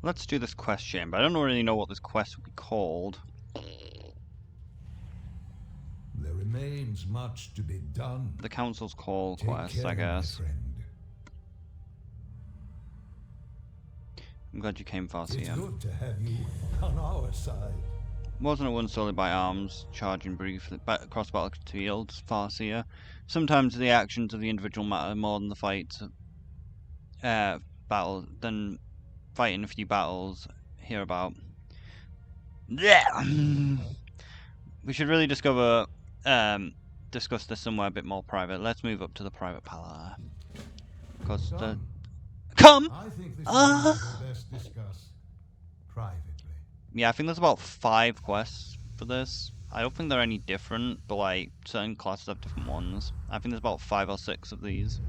Let's do this quest chamber. I don't really know what this quest would be called. There remains much to be done. The Council's Call Take quest, care, I guess. my friend. I'm glad you came, It's Farseer. good to have you on our side. Wasn't it once solely by arms, charging briefly across battlefields, Farseer? Sometimes the actions of the individual matter more than the fights, than fighting a few battles hereabout. Yeah. We should really discuss this somewhere a bit more private. Let's move up to the private palace. Cause the come. I think this is a matter best discussed privately. Yeah, I think there's about 5 quests for this. I don't think they're any different, but like certain classes have different ones. I think there's about 5 or 6 of these.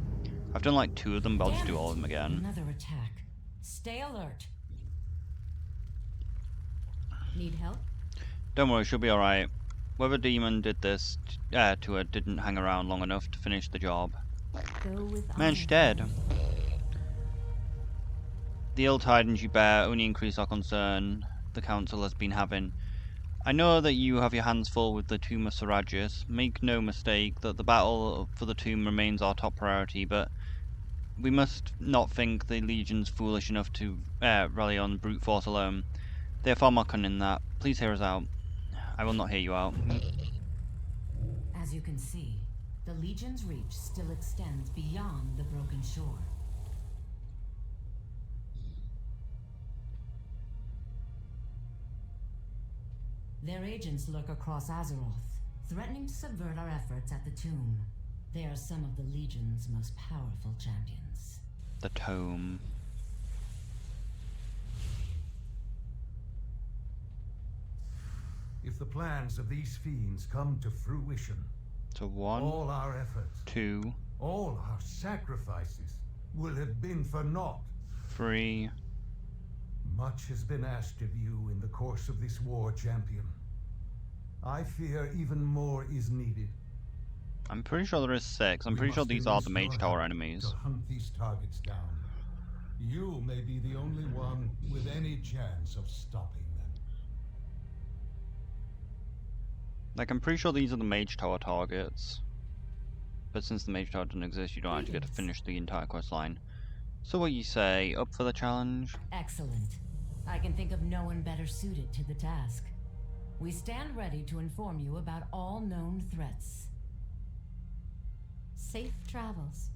I've done like 2 of them, but I'll just do all of them again. Another attack. Stay alert. Need help? Don't worry, she'll be alright. Whoever demon did this to her didn't hang around long enough to finish the job. Go with Man, she's dead. The ill tidings you bear only increase our concern the council has been having. I know that you have your hands full with the tomb of Seragis. Make no mistake that the battle for the tomb remains our top priority, but we must not think the Legion's foolish enough to rally on brute force alone. They are far more cunning than that. Please hear us out. I will not hear you out. As you can see, the Legion's reach still extends beyond the broken shore. Their agents lurk across Azeroth, threatening to subvert our efforts at the tomb. They are some of the Legion's most powerful champions. The tome. If the plans of these fiends come to fruition, So 1, all our efforts, 2, all our sacrifices will have been for naught. 3. Much has been asked of you in the course of this war, champion. I fear even more is needed. I'm pretty sure there is 6. I'm We pretty sure must these are the enlist Mage your Tower help enemies. to hunt these targets down. You may be the only one with any chance of stopping them. Like, I'm pretty sure these are the Mage Tower targets. But since the Mage Tower doesn't exist, you don't actually get to finish the entire quest line. So what you say, up for the challenge? Excellent. I can think of no one better suited to the task. We stand ready to inform you about all known threats. Safe travels.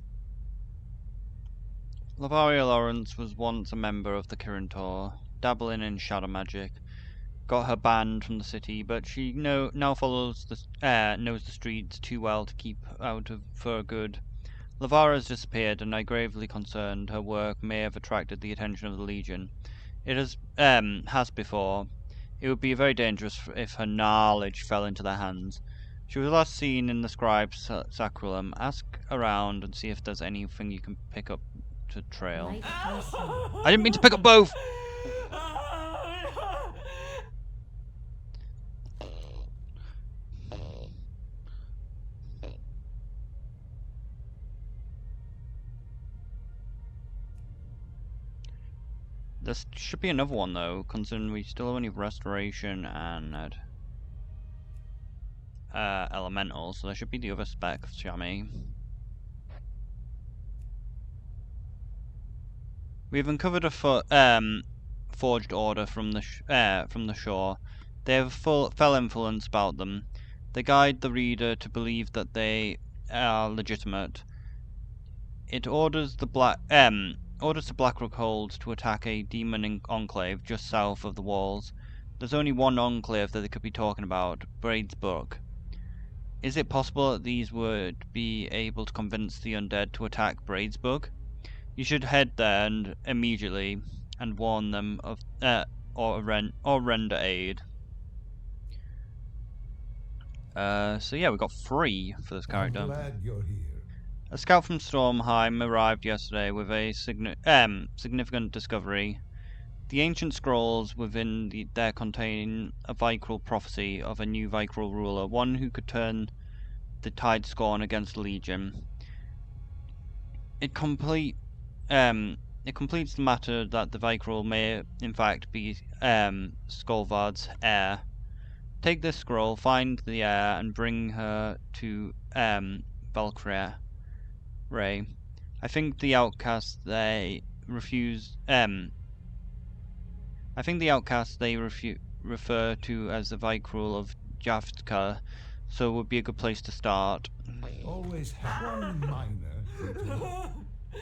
Lavaria Lawrence was once a member of the Kirin, dabbling in shadow magic. Got her banned from the city, but she now knows the streets too well to keep out of for good. Lavara has disappeared, and I'm gravely concerned her work may have attracted the attention of the Legion. It has before. It would be very dangerous if her knowledge fell into their hands. She was last seen in the Scribe's Sacralum. Ask around and see if there's anything you can pick up to trail. I didn't mean to pick up both! There should be another one though, considering we still only have Restoration and Elemental, so there should be the other spec of Shami. We've uncovered a forged order from the shore. They have fell influence about them. They guide the reader to believe that they are legitimate. It orders the Blackrock Hold to attack a demon enclave just south of the walls. There's only one enclave that they could be talking about, Braid's Book. Is it possible that these would be able to convince the undead to attack Braid's Book? You should head there immediately and warn them of or render aid. So yeah, we got 3 for this character. I'm glad you're here. A scout from Stormheim arrived yesterday with a significant discovery. The ancient scrolls within there contain a Vicral prophecy of a new Vicral ruler, one who could turn the tide scorn against the Legion. It complete It completes the matter that the Vicrul may in fact be Skolvard's heir. Take this scroll, find the heir, and bring her to Valkyrie. Ray. I think the outcast they refuse. I think the outcast they refer to as the Vicrul of Javtka, so it would be a good place to start. Always have one minor detail.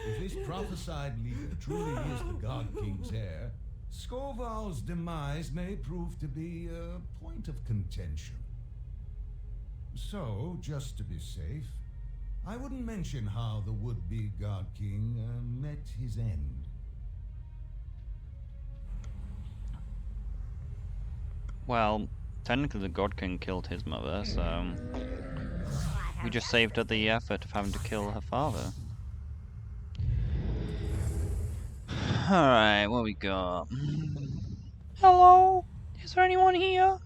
If this prophesied leader truly is the God King's heir, Skovald's demise may prove to be a point of contention. So, just to be safe, I wouldn't mention how the would-be God King met his end. Well, technically the God King killed his mother, so we just saved her the effort of having to kill her father. Alright, what we got? Hello? Is there anyone here?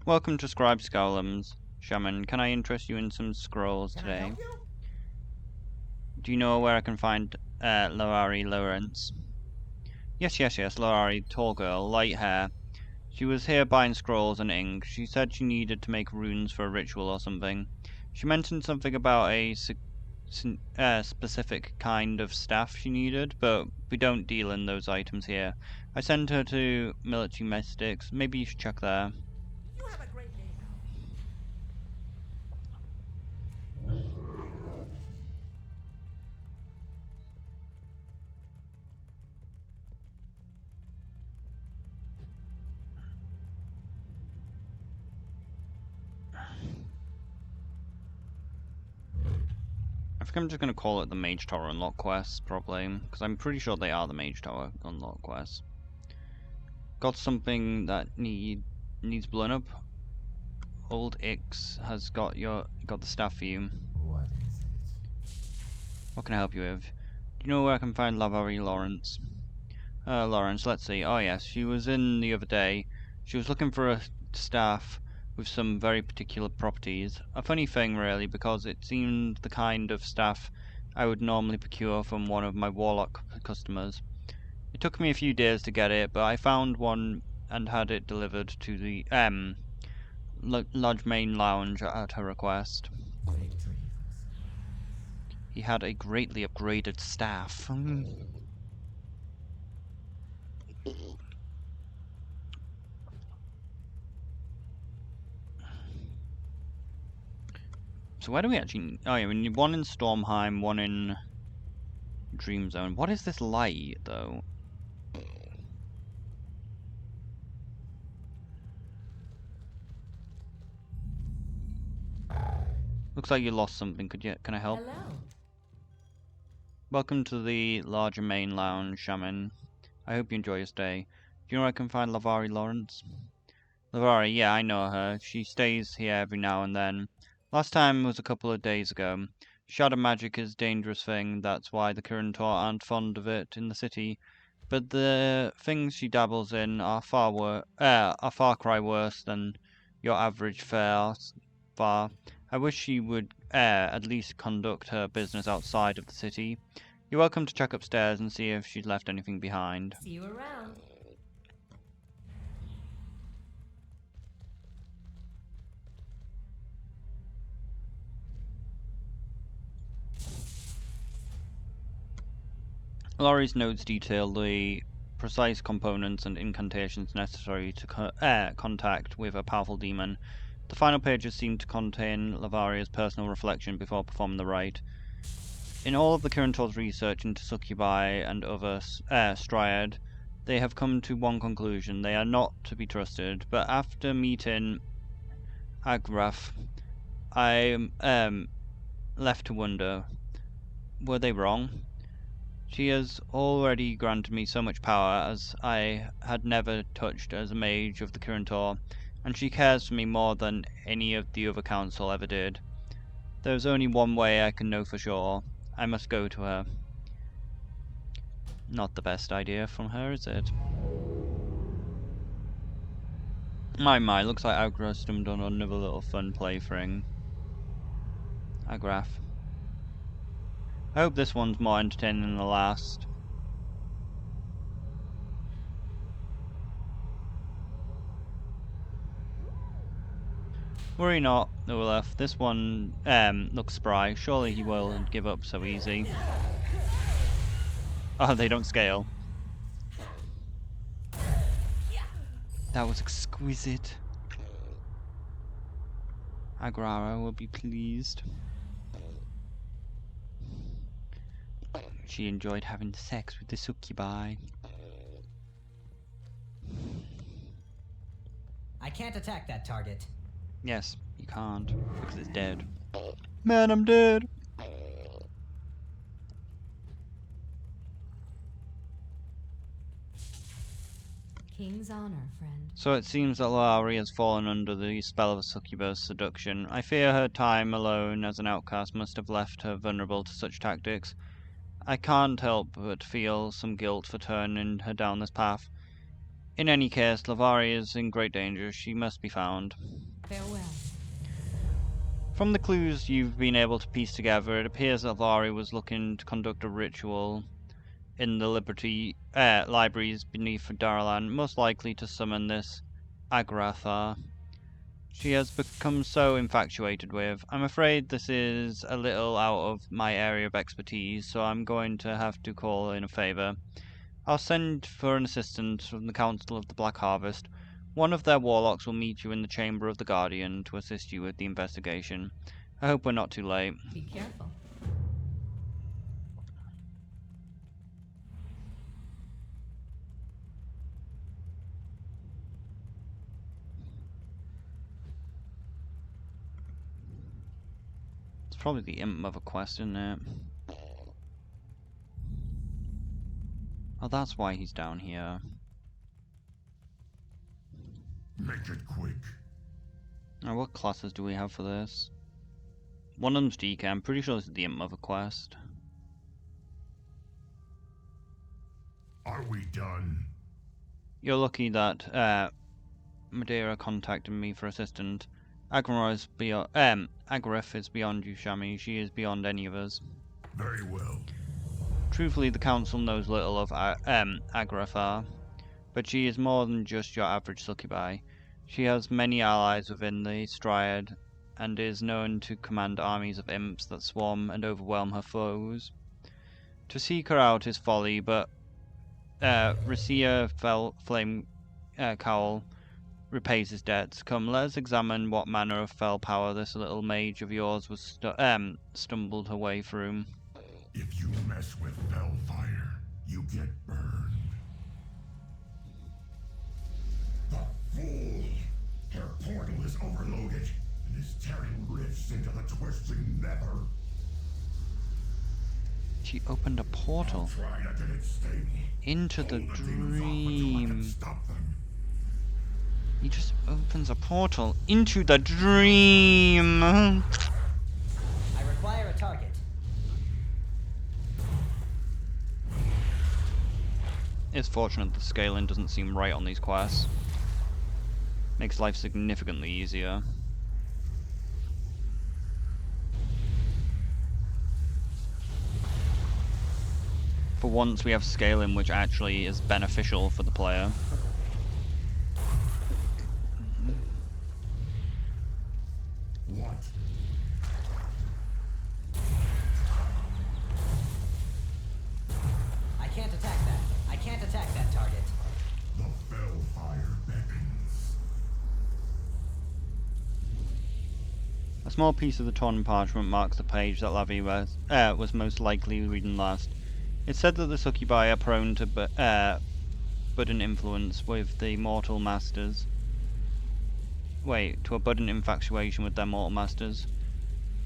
Welcome to Scribe Scowlums. Shaman, can I interest you in some scrolls today? Do you know where I can find Lorari Lawrence? Yes, Lorari, tall girl, light hair. She was here buying scrolls and ink. She said she needed to make runes for a ritual or something. She mentioned something about a specific kind of staff she needed, but we don't deal in those items here. I sent her to Military Mystics. Maybe you should check there. You have a great day now. I think I'm just going to call it the Mage Tower Unlock Quest, probably, because I'm pretty sure they are the Mage Tower Unlock Quests. Got something that needs blown up. Old Ix has got the staff for you. What is it? What can I help you with? Do you know where I can find Lavary Lawrence? Lawrence, let's see. Oh yes, she was in the other day. She was looking for a staff with some very particular properties. A funny thing really, because it seemed the kind of staff I would normally procure from one of my warlock customers. It took me a few days to get it, but I found one and had it delivered to the Lodge Main Lounge at her request. He had a greatly upgraded staff. So where do we actually... Oh yeah, we need one in Stormheim, one in Dream Zone. What is this light, though? Looks like you lost something. Can I help? Hello. Welcome to the larger main lounge, Shaman. I hope you enjoy your stay. Do you know where I can find Lavari Lawrence? Lavari, yeah, I know her. She stays here every now and then. Last time was a couple of days ago. Shadow magic is a dangerous thing, that's why the Kirintor aren't fond of it in the city. But the things she dabbles in are far cry worse than your average far. I wish she would at least conduct her business outside of the city. You're welcome to check upstairs and see if she's left anything behind. See you around. Laurie's notes detail the precise components and incantations necessary to contact with a powerful demon. The final pages seem to contain Lavaria's personal reflection before performing the rite. In all of the Kirintor's research into succubi and other striad, they have come to one conclusion: they are not to be trusted. But after meeting Agraf, I am left to wonder, were they wrong? She has already granted me so much power as I had never touched as a mage of the Kirintor, and she cares for me more than any of the other council ever did. There is only one way I can know for sure. I must go to her. Not the best idea from her, is it? My, looks like Agraf's done another little fun plaything. Agraf. I hope this one's more entertaining than the last. Worry not, Olaf. This one looks spry. Surely he won't give up so easy. Oh, they don't scale. That was exquisite. Agrara will be pleased. She enjoyed having sex with the succubi. I can't attack that target. Yes, you can't, because it's dead. Man, I'm dead! King's honor, friend. So it seems that Lowry has fallen under the spell of a succubus seduction. I fear her time alone as an outcast must have left her vulnerable to such tactics. I can't help but feel some guilt for turning her down this path. In any case, Lavari is in great danger. She must be found. Farewell. From the clues you've been able to piece together, it appears that Lavari was looking to conduct a ritual in the libraries beneath Daralan, most likely to summon this Agrathar she has become so infatuated with. I'm afraid this is a little out of my area of expertise, so I'm going to have to call in a favour. I'll send for an assistant from the Council of the Black Harvest. One of their warlocks will meet you in the Chamber of the Guardian to assist you with the investigation. I hope we're not too late. Be careful. It's probably the Imp Mother quest, isn't it? Oh, that's why he's down here. Make it quick. Now, what classes do we have for this? One of them's DK. I'm pretty sure this is the Imp Mother quest. Are we done? You're lucky that Madeira contacted me for assistance. Agrif is beyond you, Shami. She is beyond any of us. Very well. Truthfully, the Council knows little of Agrafar, but she is more than just your average succubi. She has many allies within the Striad, and is known to command armies of imps that swarm and overwhelm her foes. To seek her out is folly, but Rasia Flame Cowl repays his debts. Come, let us examine what manner of fell power this little mage of yours was stumbled her way through. If you mess with Fellfire, you get burned. The fool! Her portal is overloaded and is tearing rifts into the twisting nether. She opened a portal Try to get it sting. into the Hold demons off until I can dream. stop them. He just opens a portal into the dream. I require a target. It's fortunate the scaling doesn't seem right on these quests. Makes life significantly easier. For once we have scaling which actually is beneficial for the player. What? I can't attack that. I can't attack that target. The Fellfire beckons. A small piece of the torn parchment marks the page that Lavi was most likely reading last. It said that the succubi are prone to budding influence with the mortal masters. To a budding infatuation with their mortal masters,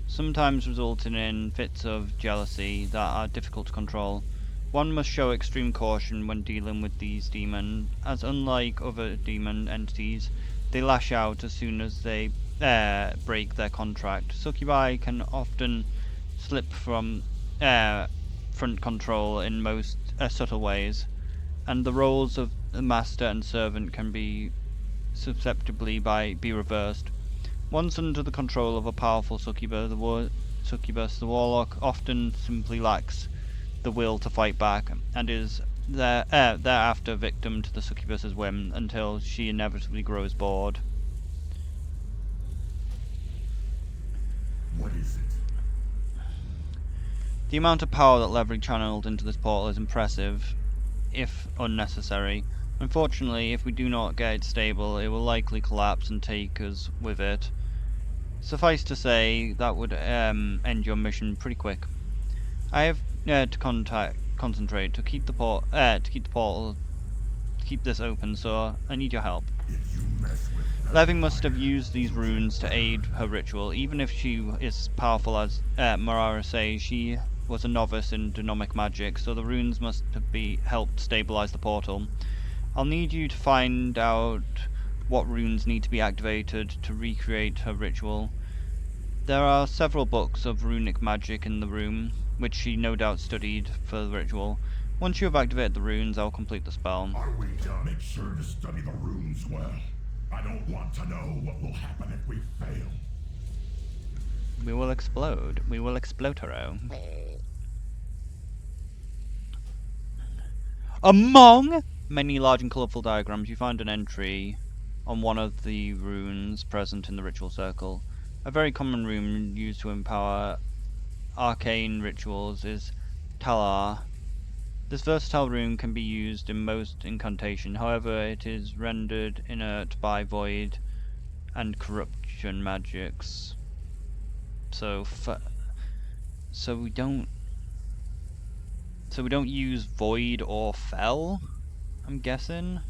sometimes resulting in fits of jealousy that are difficult to control. One must show extreme caution when dealing with these demons, as unlike other demon entities, they lash out as soon as they break their contract. Succubi can often slip from front control in most subtle ways, and the roles of the master and servant can be susceptibly be reversed. Once under the control of a powerful succubus, succubus, the warlock often simply lacks the will to fight back, and is thereafter victim to the succubus's whim until she inevitably grows bored. What is it? The amount of power that Levering channeled into this portal is impressive, if unnecessary. Unfortunately, if we do not get it stable, it will likely collapse and take us with it. Suffice to say, that would end your mission pretty quick. I have to concentrate to keep the portal, keep this open. So I need your help. If you mess with Leving must have used these runes to aid her ritual. Even if she is powerful as Marara says, she was a novice in demonic magic, so the runes must have helped stabilize the portal. I'll need you to find out what runes need to be activated to recreate her ritual. There are several books of runic magic in the room, which she no doubt studied for the ritual. Once you have activated the runes, I'll complete the spell. Are we done? Make sure to study the runes well. I don't want to know what will happen if we fail. We will explode. We will explode her. Among many large and colourful diagrams, you find an entry on one of the runes present in the ritual circle. A very common rune used to empower arcane rituals is Talar. This versatile rune can be used in most incantation, however it is rendered inert by void and corruption magics. So we don't use void or fel, I'm guessing.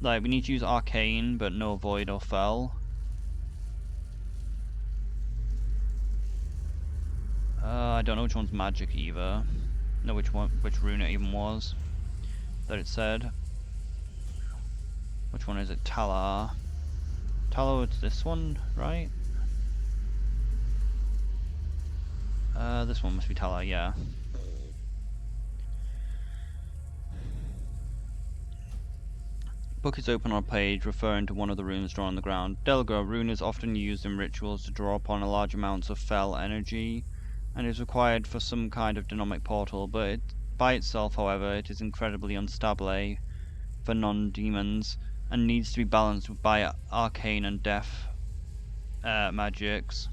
Like, we need to use arcane but no void or fel. I don't know which one's magic either. Know which rune it even was that it said. Which one is it? Talar. Talar, it's this one, right? This one must be Talar, yeah. Book is open on a page referring to one of the runes drawn on the ground. Delga rune is often used in rituals to draw upon a large amounts of fel energy, and is required for some kind of demonic portal, but by itself, however, it is incredibly unstable for non-demons, and needs to be balanced by arcane and death magics.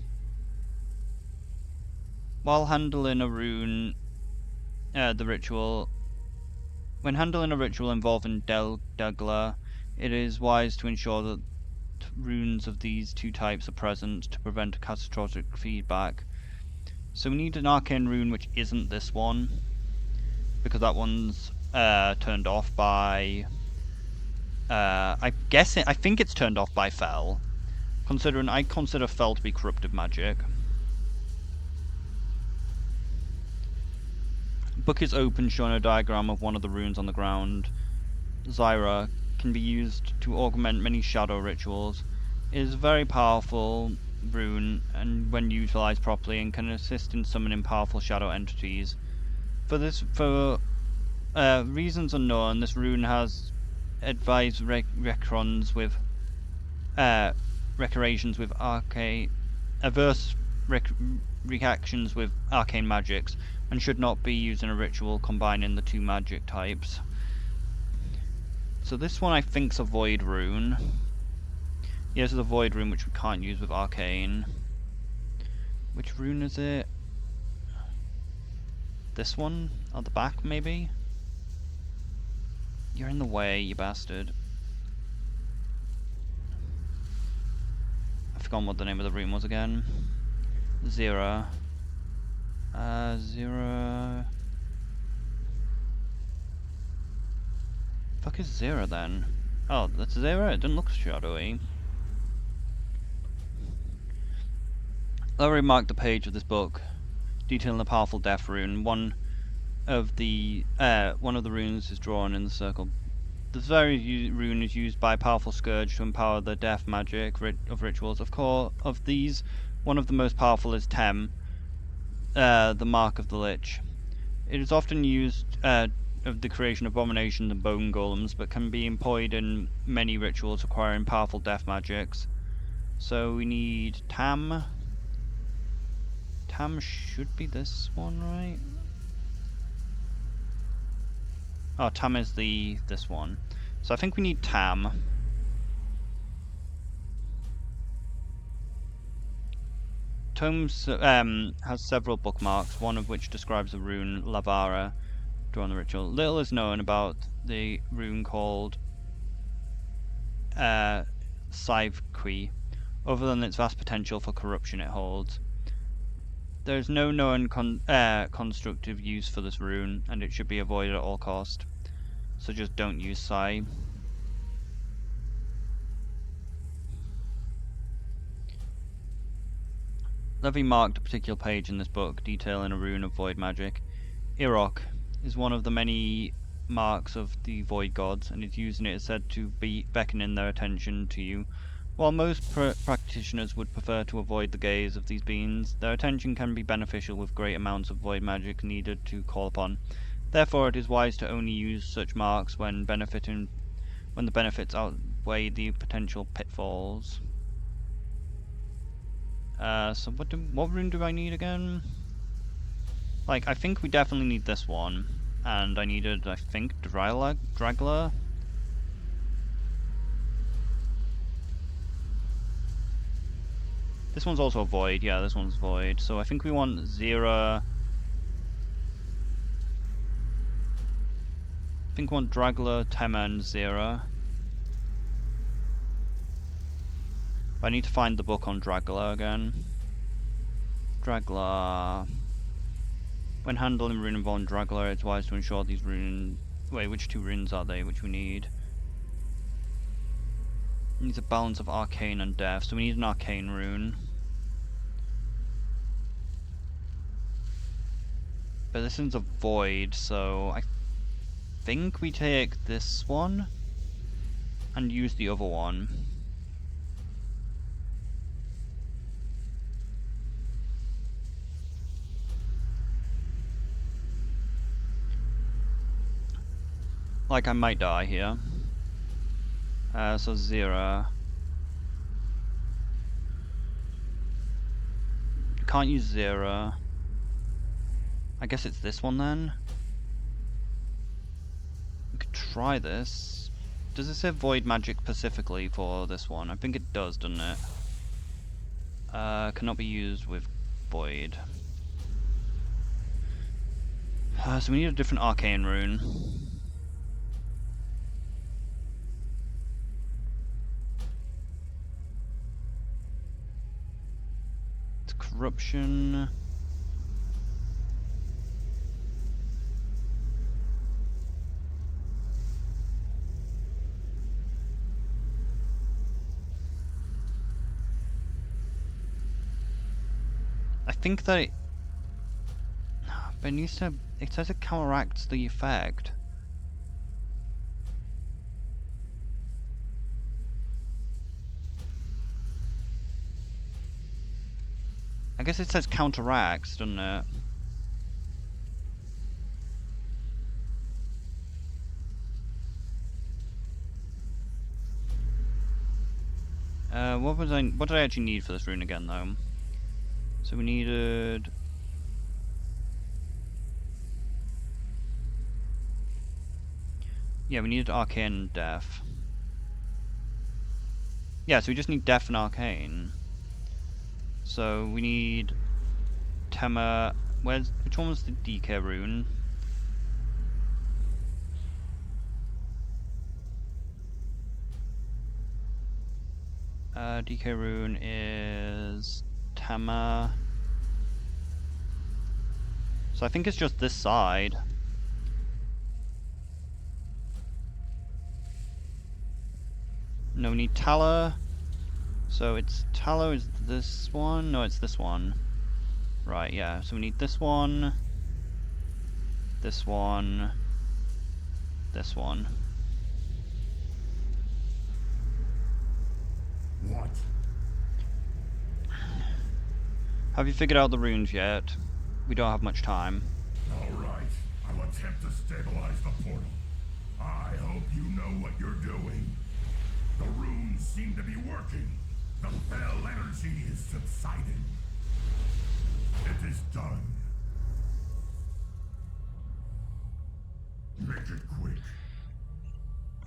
While handling a rune, when handling a ritual involving Delgla, it is wise to ensure that runes of these two types are present to prevent catastrophic feedback. So we need an arcane rune which isn't this one, because that one's turned off by I think it's turned off by fel, considering I consider fel to be corruptive magic. Book is open, showing a diagram of one of the runes on the ground. Zyra can be used to augment many shadow rituals. It is a very powerful rune, and when utilized properly, and can assist in summoning powerful shadow entities. For reasons unknown, this rune has advised reactions with adverse reactions with arcane magics, and should not be used in a ritual combining the two magic types. So this one I think's a void rune. Yeah, this is a void rune which we can't use with arcane. Which rune is it? This one? At the back, maybe? You're in the way, you bastard. I've forgotten what the name of the rune was again. Zero. Zero. Fuck is Zero then? Oh, that's Zero? It didn't look shadowy. I already marked the page of this book detailing the powerful death rune. One of the runes is drawn in the circle. This very rune is used by a powerful scourge to empower the death magic of rituals. Of course, of these, one of the most powerful is Tem, the mark of the Lich. It is often used of the creation of abominations and bone golems, but can be employed in many rituals requiring powerful death magics. So we need Tam. Tam should be this one, right? Oh, Tam is this one. So I think we need Tam. Tomes has several bookmarks, one of which describes the rune Lavara drawn the ritual. Little is known about the rune called Sivqui, other than its vast potential for corruption it holds. There is no known constructive use for this rune, and it should be avoided at all cost. So just don't use Sai. Levi marked a particular page in this book detailing a rune of void magic. Irok is one of the many marks of the void gods, and its using it is said to be beckoning their attention to you. While most practitioners would prefer to avoid the gaze of these beings, their attention can be beneficial with great amounts of void magic needed to call upon. Therefore, it is wise to only use such marks when the benefits outweigh the potential pitfalls. So what rune do I need again? Like, I think we definitely need this one, and I needed, I think, Dragler. This one's also a void. Yeah, this one's void. So I think we want Zera. I think we want Dragler, Tema, and Zera. But I need to find the book on Dragler again. Dragler. When handling rune involving Dragler, it's wise to ensure these runes. Wait, which two runes are they? Which we need? It needs a balance of arcane and death, so we need an arcane rune. But this one's a void, so I think we take this one and use the other one. Like, I might die here. So Zera. Can't use Zera. I guess it's this one then. We could try this. Does it say void magic specifically for this one? I think it does, doesn't it? Cannot be used with void. So we need a different arcane rune. It's corruption. I think that but it needs to, it says it counteracts the effect. I guess it says counteracts, doesn't it? What did I actually need for this rune again though? So we needed we needed arcane and death. Yeah, so we just need death and arcane. So we need Tema. Which one was the DK rune? DK rune is Tema. So I think it's just this side. No, we need Tala. So it's Tala is this one? No, it's this one. Right, yeah. So we need this one, this one, this one. What? Have you figured out the runes yet? We don't have much time. All right. I'll attempt to stabilize the portal. I hope you know what you're doing. The runes seem to be working. The fell energy is subsiding. It is done. Make it quick.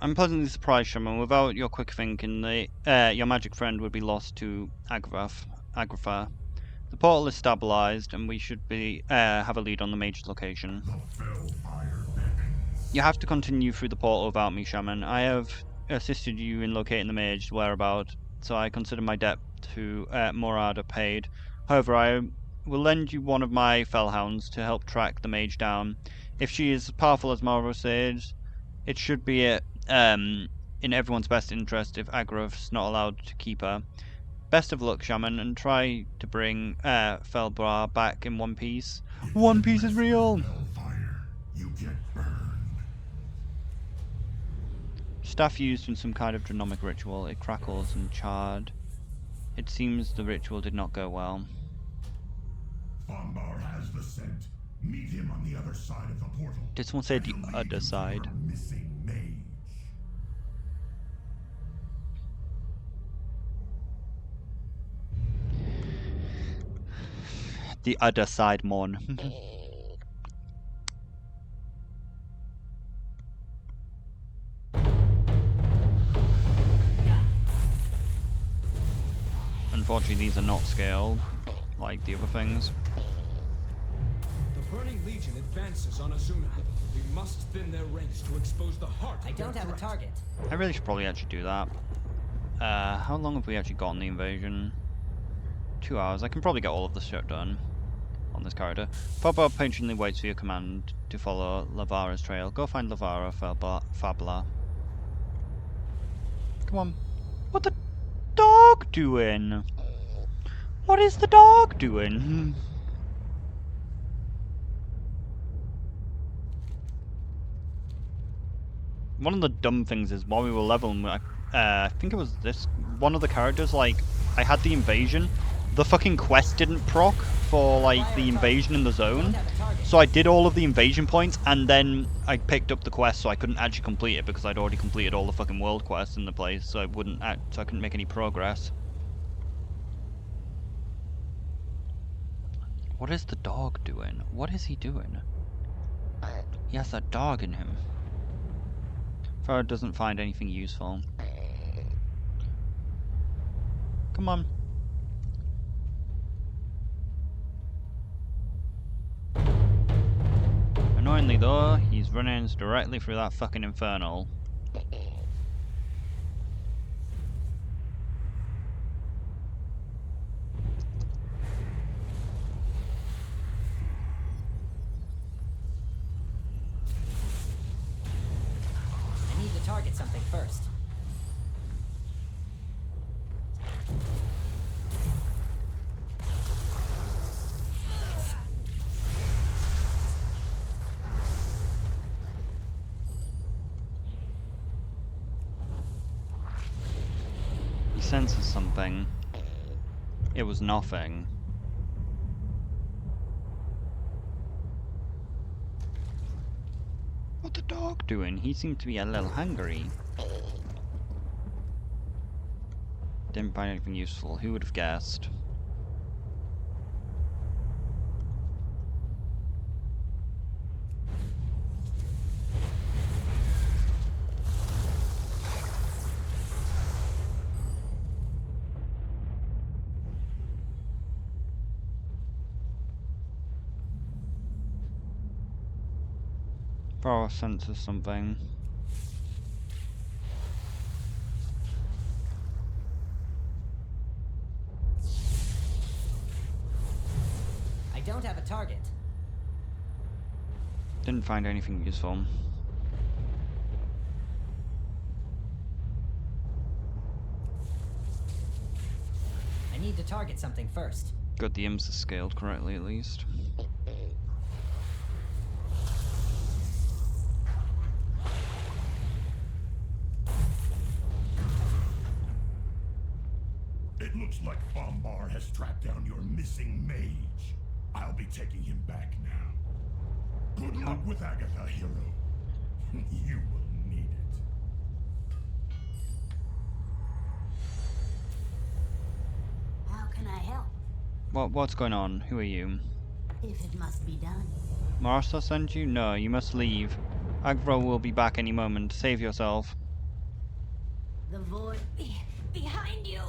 I'm pleasantly surprised, Shaman. Without your quick thinking, your magic friend would be lost to Agrafar. The portal is stabilized, and we should have a lead on the mage's location. The fell fire beckons. You have to continue through the portal without me, Shaman. I have assisted you in locating the mage's whereabouts, so I consider my debt to Morada paid. However, I will lend you one of my fellhounds to help track the mage down. If she is as powerful as Morada says, it should be in everyone's best interest if Agraf's not allowed to keep her. Best of luck, Shaman, and try to bring Felbra back in one piece. One Piece is real! Fire, you get burned. Staff used in some kind of genomic ritual. It crackles and charred. It seems the ritual did not go well. Bombar has the scent. Meet him on the other side of the portal. Did someone say the I will lead other you to side? your missing mage. The other side, Mon. Unfortunately, these are not scaled like the other things. The Burning Legion advances on Azuna. We must thin their ranks to expose the heart of I their don't have a threat. target. I really should probably actually do that. How long have we actually got on the invasion? 2 hours. I can probably get all of this shit done on this corridor. Fabla patiently waits for your command to follow Lavara's trail. Go find Lavara, Fabla. Come on. What the dog doing? What is the dog doing? One of the dumb things is while we were leveling, I think it was this one of the characters, like, I had the invasion. The fucking quest didn't proc for, like, the invasion in the zone. So I did all of the invasion points, and then I picked up the quest, so I couldn't actually complete it because I'd already completed all the fucking world quests in the place, so I couldn't make any progress. What is the dog doing? What is he doing? He has that dog in him. Farah doesn't find anything useful. Come on. Annoyingly though, he's running directly through that fucking infernal. I need to target something first. He senses something. It was nothing. What the dog doing? He seemed to be a little hungry. Didn't find anything useful. Who would have guessed? Farah senses something. I don't have a target. Didn't find anything useful. I need to target something first. Good, the imps are scaled correctly at least. It looks like Bombar has tracked down your missing mage. I'll be taking him back now. Good luck with Agatha, hero. You will need it. How can I help? What's going on? Who are you? If it must be done. Martha sent you? No, you must leave. Agro will be back any moment. Save yourself. The void behind you.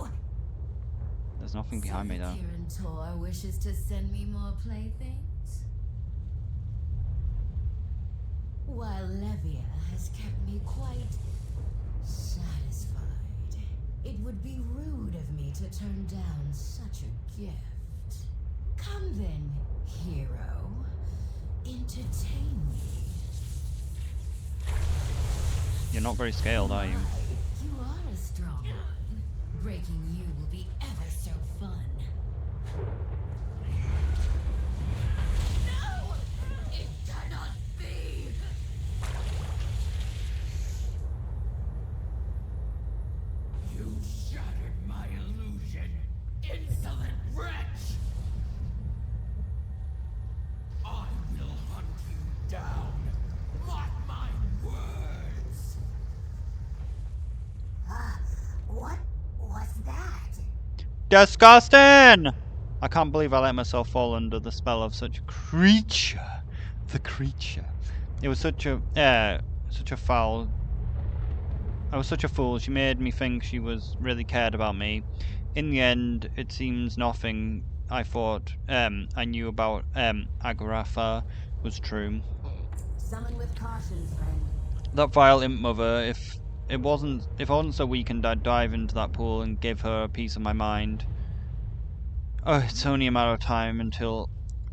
There's nothing behind me though. Tor wishes to send me more playthings, while Levia has kept me quite satisfied. It would be rude of me to turn down such a gift. Come then, hero. Entertain me. You're not very scaled, are you? You are a strong one. Breaking you will be ever so fun. No! It cannot be! You shattered my illusion, insolent wretch! I will hunt you down. Mark my words. What was that? Disgusting! I can't believe I let myself fall under the spell of such a creature. The creature. It was such a foul. I was such a fool. She made me think she was really cared about me. In the end, it seems nothing I thought I knew about Agrafa was true. Summon with caution, friend. That vile imp mother, if I wasn't so weakened, I'd dive into that pool and give her a piece of my mind. Oh, it's only a matter of time until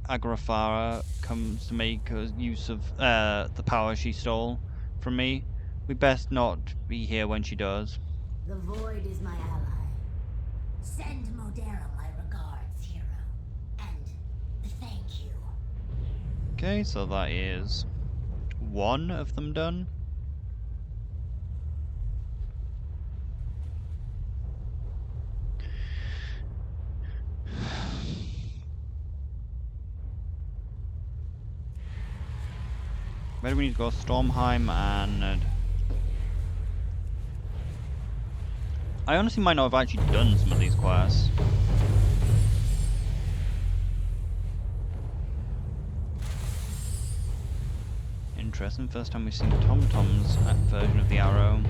Agrafara comes to make use of the power she stole from me. We best not be here when she does. The void is my ally. Send Modera my regards, hero. And thank you. Okay, so that is one of them done. Where do we need to go? Stormheim and... I honestly might not have actually done some of these quests. Interesting, first time we've seen TomTom's version of the arrow.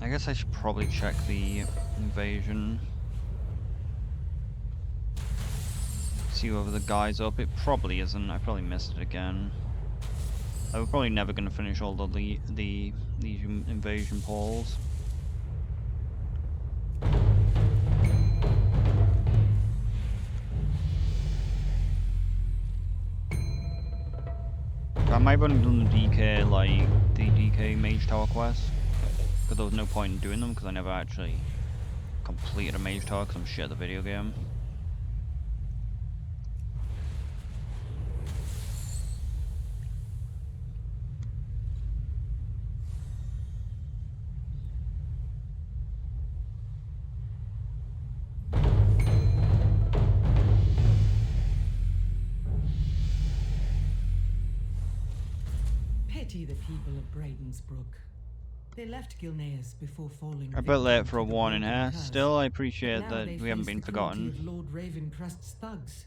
I guess I should probably check the invasion. See whether the guy's up. It probably isn't. I probably missed it again. We're probably never going to finish all the Legion invasion polls. I might have only done the DK, like the DK Mage Tower quest. But there was no point in doing them because I never actually completed a Mage Tower because I'm shit at the video game. Pity the people of Bradensbrook. They left Gilneas before falling. A bit victim late to for a the warning Golden here. Curse. Still, I appreciate Now that they we haven't face been the cruelty forgotten. of Lord Ravencrest's thugs.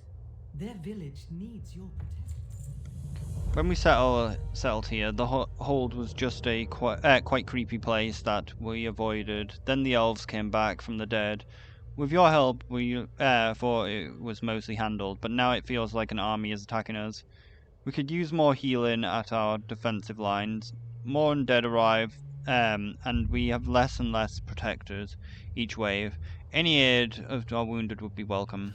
Their village needs your protection. When we settled here, the hold was just a quite creepy place that we avoided. Then the elves came back from the dead. With your help, we thought it was mostly handled, but now it feels like an army is attacking us. We could use more healing at our defensive lines. More undead arrive, and we have less and less protectors each wave. Any aid of our wounded would be welcome.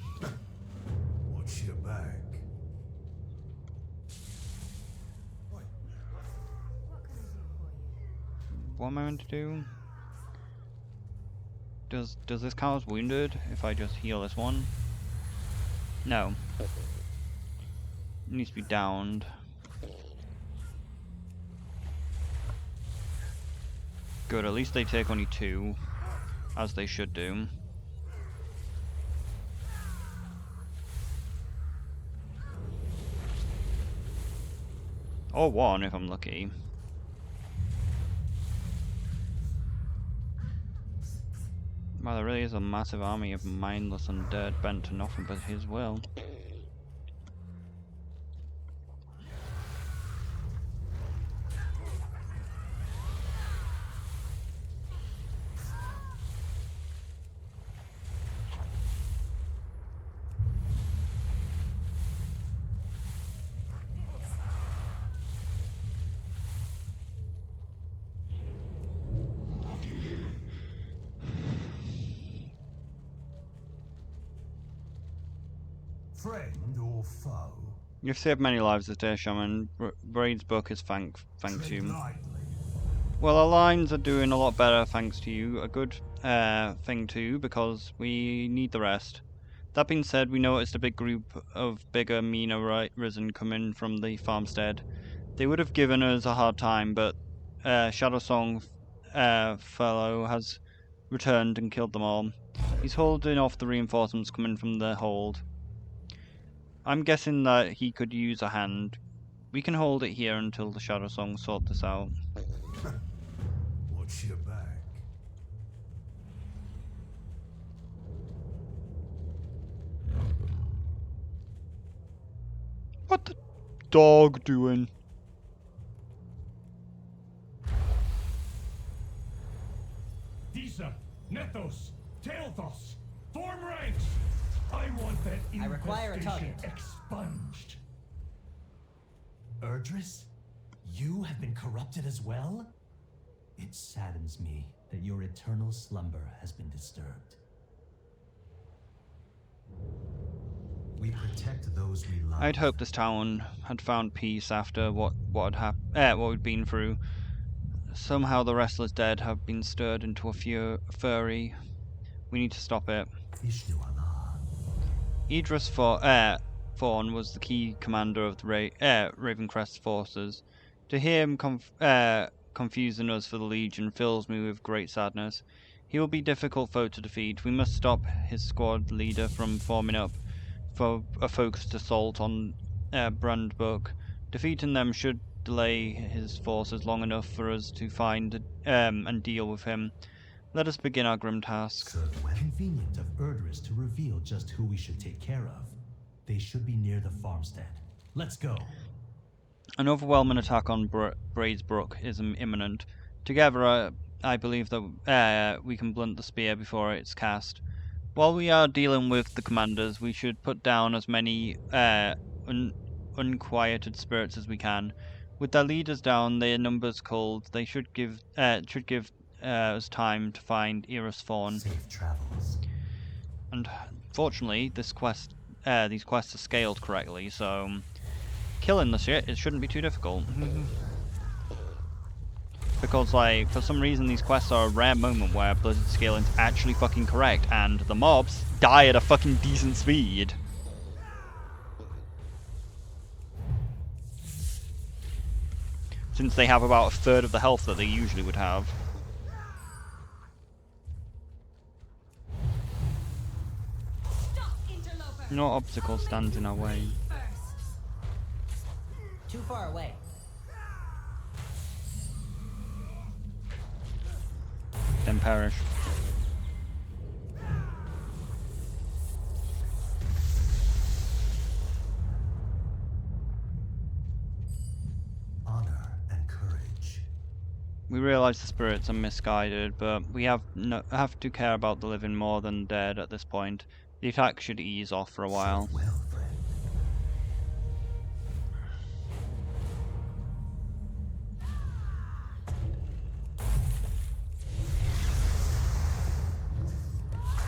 What's your bag? What am I meant to do? Does this count as wounded if I just heal this one? No. It needs to be downed. Good, at least they take only 2, as they should do. Or 1 if I'm lucky. Wow, there really is a massive army of mindless undead bent to nothing but his will. Friend or foe? You've saved many lives this day, Shaman. Braid's book is thanks Tread you. lightly. Well, our lines are doing a lot better thanks to you. A good thing too, because we need the rest. That being said, we noticed a big group of bigger, meaner risen coming from the farmstead. They would have given us a hard time, but Shadow Song fellow has returned and killed them all. He's holding off the reinforcements coming from the hold. I'm guessing that he could use a hand. We can hold it here until the Shadow Song sort this out. Watch your back. What the dog doing? Disa, Nethos, Taelthos, form ranks! I want that I require a infestation target. expunged. Erdris? You have been corrupted as well? It saddens me that your eternal slumber has been disturbed. We protect those we love. I'd hoped this town had found peace after what we'd been through. Somehow the restless dead have been stirred into a fury. We need to stop it. Ishnu Allah. Idris Thorn was the key commander of the Ravencrest forces. To hear him confusing us for the Legion fills me with great sadness. He will be a difficult foe to defeat. We must stop his squad leader from forming up for a focused assault on Brandbuck. Defeating them should delay his forces long enough for us to find and deal with him. Let us begin our grim task. So convenient of Erdris to reveal just who we should take care of. They should be near the farmstead. Let's go. An overwhelming attack on Braid's Brook is imminent. Together, I believe that we can blunt the spear before it's cast. While we are dealing with the commanders, we should put down as many unquieted spirits as we can. With their leaders down, their numbers culled, they should give us time to find Eris Thorn. Safe travels. And fortunately, these quests are scaled correctly, so killing the shit, it shouldn't be too difficult. Because, like, for some reason these quests are a rare moment where Blizzard scaling's actually fucking correct, and the mobs die at a fucking decent speed. Since they have about a third of the health that they usually would have. No obstacle stands in our way. Too far away. Then perish. Honor and courage. We realize the spirits are misguided, but we have to care about the living more than dead at this point. The attack should ease off for a while. Serve well, friend.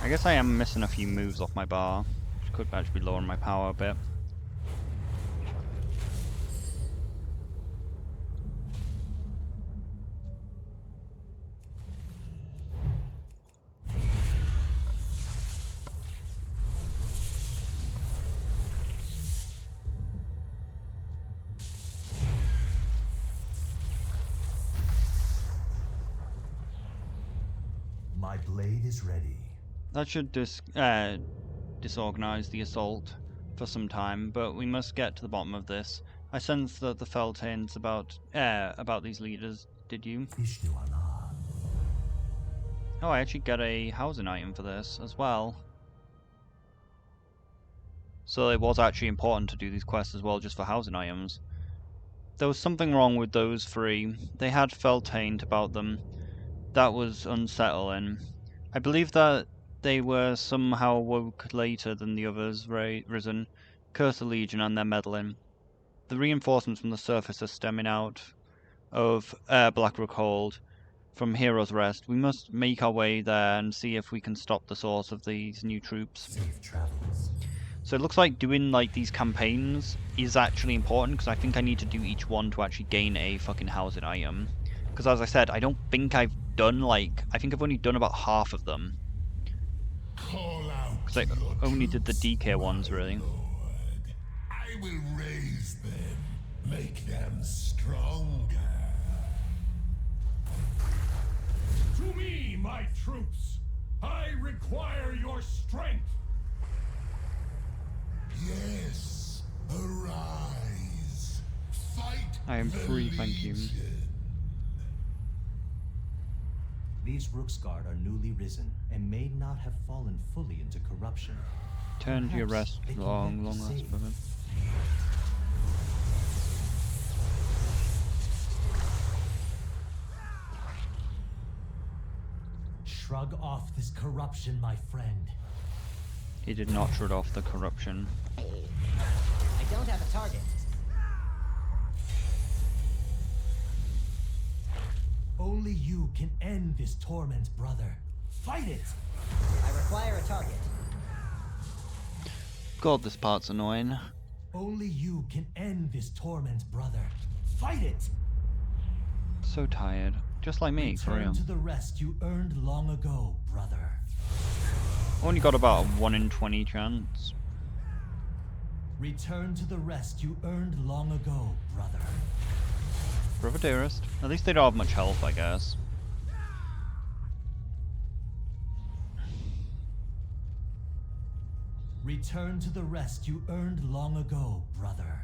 I guess I am missing a few moves off my bar, which could actually be lowering my power a bit. My blade is ready. That should disorganize the assault for some time, but we must get to the bottom of this. I sense that the felt hints about these leaders. Did you? Vishnu Allah. Oh, I actually get a housing item for this as well. So it was actually important to do these quests as well, just for housing items. There was something wrong with those three. They had felt taint about them. That was unsettling. I believe that they were somehow woke later than the others risen. Curse the Legion and their meddling. The reinforcements from the surface are stemming out of Blackrook Hold from Hero's Rest. We must make our way there and see if we can stop the source of these new troops. Safe travels. So it looks like doing like these campaigns is actually important, because I think I need to do each one to actually gain a fucking housing item. Because as I said, I don't think I've done I think I've only done about half of them. Because I only did the DK ones really. I will raise them, make them stronger. To me, my troops! I require your strength! Yes, arise. Fight. I am free, thank you. These Rooksguard are newly risen and may not have fallen fully into corruption. Turn to your Perhaps rest, they can long yet be rest, saved. brother. Shrug off this corruption, my friend. He did not shrug off the corruption. I don't have a target. Only you can end this torment, brother. Fight it! I require a target. God, this part's annoying. Only you can end this torment, brother. Fight it! So tired. Just like me, for real. Return to the rest you earned long ago, brother. Only got about a 1 in 20 chance. Return to the rest you earned long ago, brother. Brother dearest. At least they don't have much health, I guess. Return to the rest you earned long ago, brother.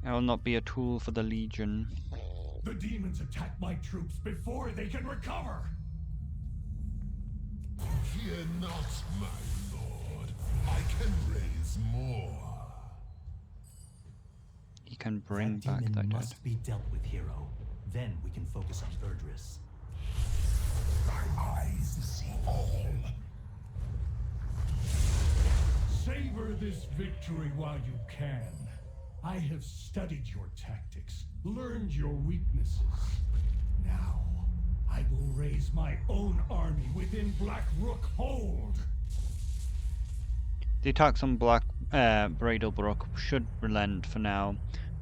I will not be a tool for the Legion. The demons attack my troops before they can recover! Fear not, my lord. I can raise more. He can bring That back demon the dead. must be dealt with, hero. Then we can focus on Erdris. My eyes see all. Savor this victory while you can. I have studied your tactics, learned your weaknesses. Now, I will raise my own army within Blackrook Hold. The attacks on Bradlebrook should relent for now.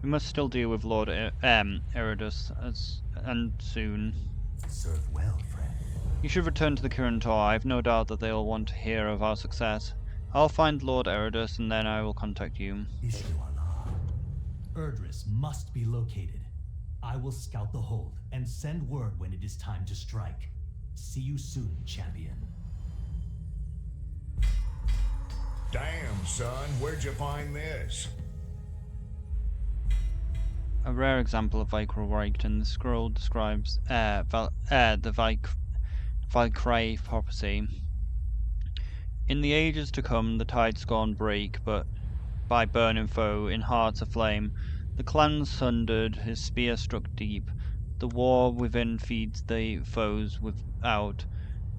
We must still deal with Lord Eridus and soon. Serve well, friend. You should return to the Kirin Tor. I have no doubt that they will want to hear of our success. I'll find Lord Eridus and then I will contact you. Vishnu Allah. Erdris must be located. I will scout the hold and send word when it is time to strike. See you soon, champion. Damn, son, where'd you find this? A rare example of Vicral writing, the scroll describes the Valkyrie prophecy. In the ages to come, the tides scorn break, but by burning foe in hearts aflame, the clans sundered, his spear struck deep. The war within feeds the foes without.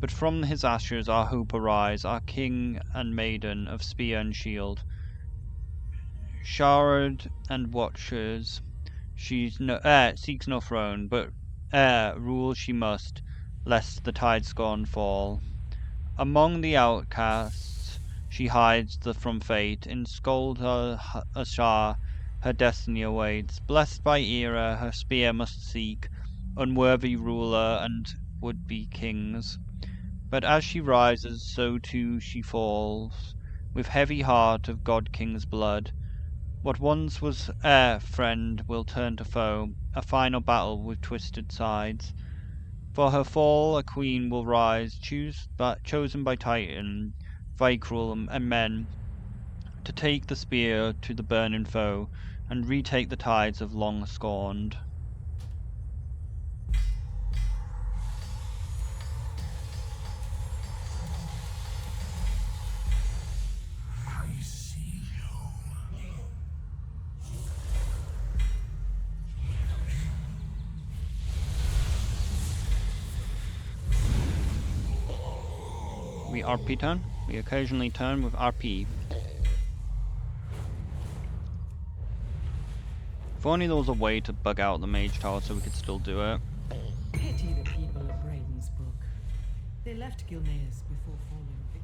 But from his ashes our hope arise, our king and maiden of spear and shield. Showered and watchers, she seeks no throne, but rule she must, lest the tide scorn fall. Among the outcasts she hides from fate, in Skuld Ashar her destiny awaits. Blessed by Era, her spear must seek, unworthy ruler and would-be kings. But as she rises, so too she falls, with heavy heart of God-king's blood. What once was friend will turn to foe, a final battle with twisted sides. For her fall, a queen will rise, chosen by Titan, Vicruel, and men, to take the spear to the burning foe, and retake the tides of long scorned. I see We RP turn. We occasionally turn with RP. If only there was a way to bug out the mage tower so we could still do it. Pity the people of Brayden's Brook. They left Gilneas before falling victim.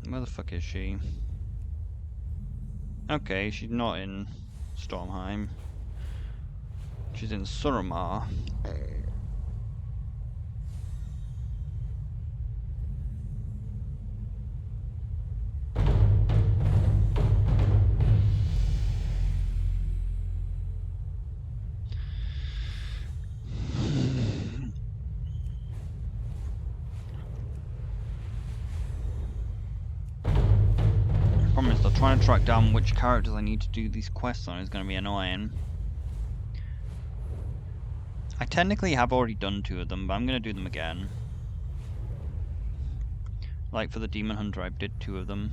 Where the fuck is she? Okay, she's not in Stormheim. She's in Suramar. Promise, they're trying to track down which characters I need to do these quests on is going to be annoying. I technically have already done 2 of them, but I'm going to do them again. Like for the Demon Hunter, I did 2 of them.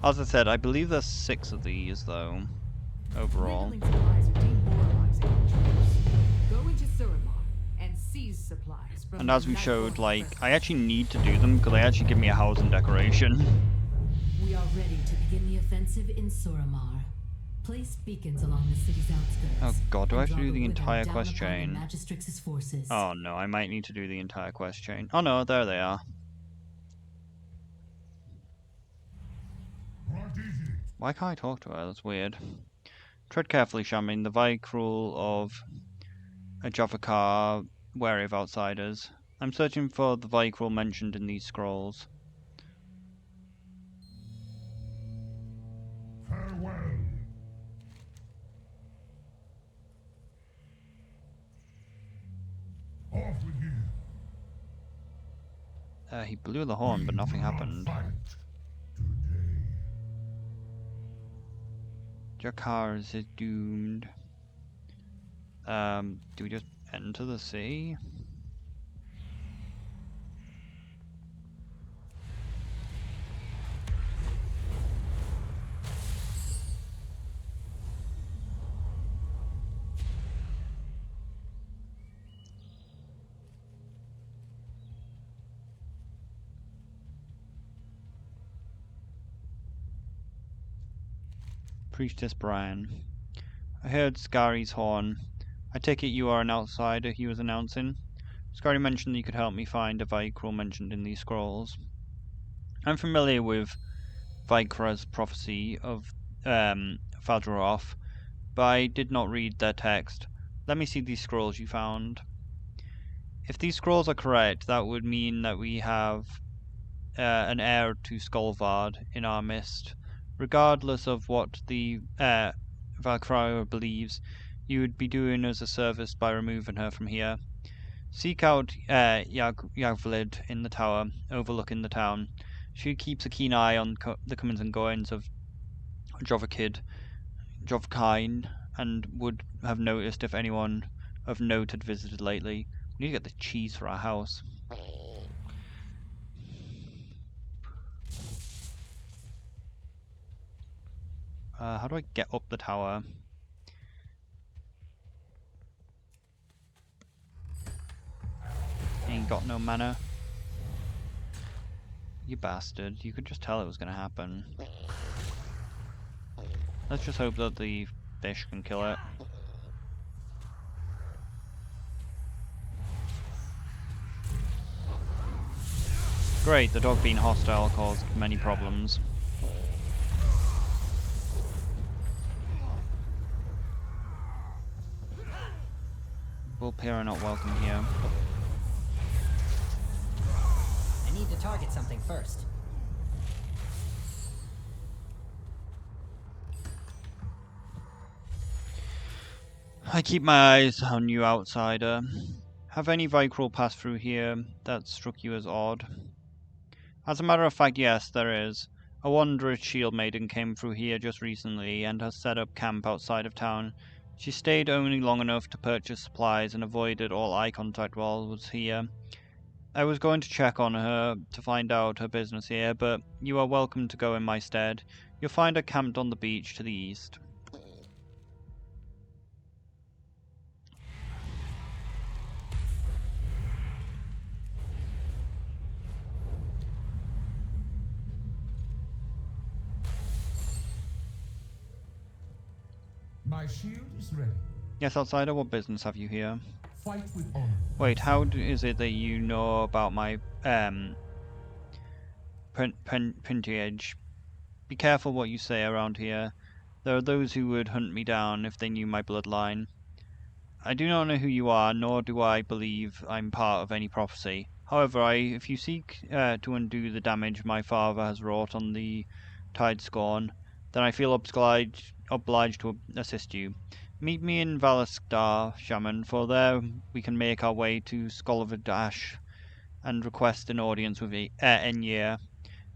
As I said, I believe there's 6 of these, though, overall. Middling supplies are demoralizing our troops. Go into Suramar and seize supplies from And the as we Night showed, Lord's like, presence. I actually need to do them because they actually give me a housing decoration. We are ready to begin the offensive in Suramar. Place beacons along the city's outskirts. Oh god, do I have to and do draw the Wither entire down quest upon the chain? Magistrix's forces. Oh no, I might need to do the entire quest chain. Oh no, there they are. Why can't I talk to her? That's weird. Tread carefully, Shamin. The Vicruel of Ajavakar, wary of outsiders. I'm searching for the Vicruel mentioned in these scrolls. Farewell. Off with you. He blew the horn, but nothing happened. Fight today. Jakar is doomed. Do we just enter the sea? Priestess Brian. I heard Scari's horn. I take it you are an outsider, he was announcing. Scary mentioned that you could help me find a Vicruel mentioned in these scrolls. I'm familiar with Vikra's prophecy of Fadroth, but I did not read their text. Let me see these scrolls you found. If these scrolls are correct, that would mean that we have an heir to Skolvard in our midst. Regardless of what the Valkyria believes, you would be doing us a service by removing her from here. Seek out Yagvlid in the tower, overlooking the town. She keeps a keen eye on the comings and goings of Jovkine, and would have noticed if anyone of note had visited lately. We need to get the cheese for our house. How do I get up the tower? Ain't got no mana. You bastard. You could just tell it was gonna happen. Let's just hope that the fish can kill it. Great, the dog being hostile caused many problems. Vulpera are not welcome here. I need to target something first. I keep my eyes on you, outsider. Have any Vicryl passed through here that struck you as odd? As a matter of fact, yes, there is. A wondrous shield maiden came through here just recently and has set up camp outside of town. She stayed only long enough to purchase supplies and avoided all eye contact while I was here. I was going to check on her to find out her business here, but you are welcome to go in my stead. You'll find her camped on the beach to the east. My shield is ready. Yes, outsider, what business have you here? Fight with honor. Wait, how is it that you know about my parentage? Be careful what you say around here. There are those who would hunt me down if they knew my bloodline. I do not know who you are, nor do I believe I'm part of any prophecy. However, if you seek to undo the damage my father has wrought on the Tide Scorn, then I feel obliged to assist you. Meet me in Valaskar, Shaman, for there we can make our way to Skolvadash and request an audience with Enyir.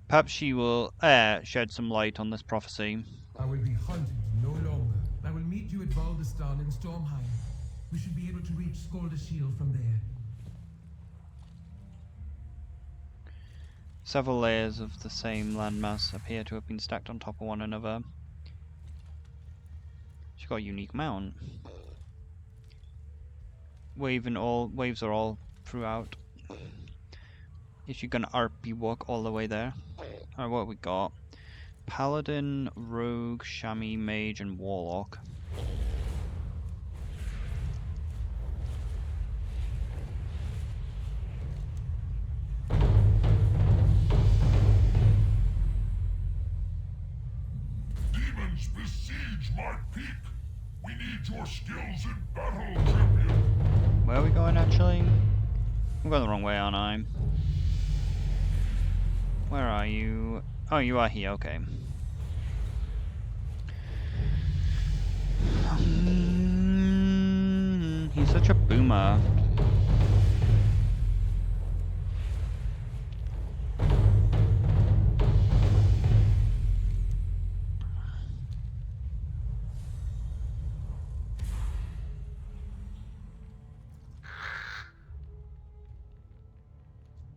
Perhaps she will shed some light on this prophecy. I will be hunted no longer. I will meet you at Valdestan in Stormheim. We should be able to reach Skoldashiel from there. Several layers of the same landmass appear to have been stacked on top of one another. She's got a unique mount. Waves are all throughout. Is she gonna RP walk all the way there? Alright, what we got? Paladin, Rogue, Chamois, Mage, and Warlock. Demons besiege my peak. We need your skills in battle, champion. Where are we going actually? I'm going the wrong way, aren't I? Where are you? Oh, you are here, okay. He's such a boomer.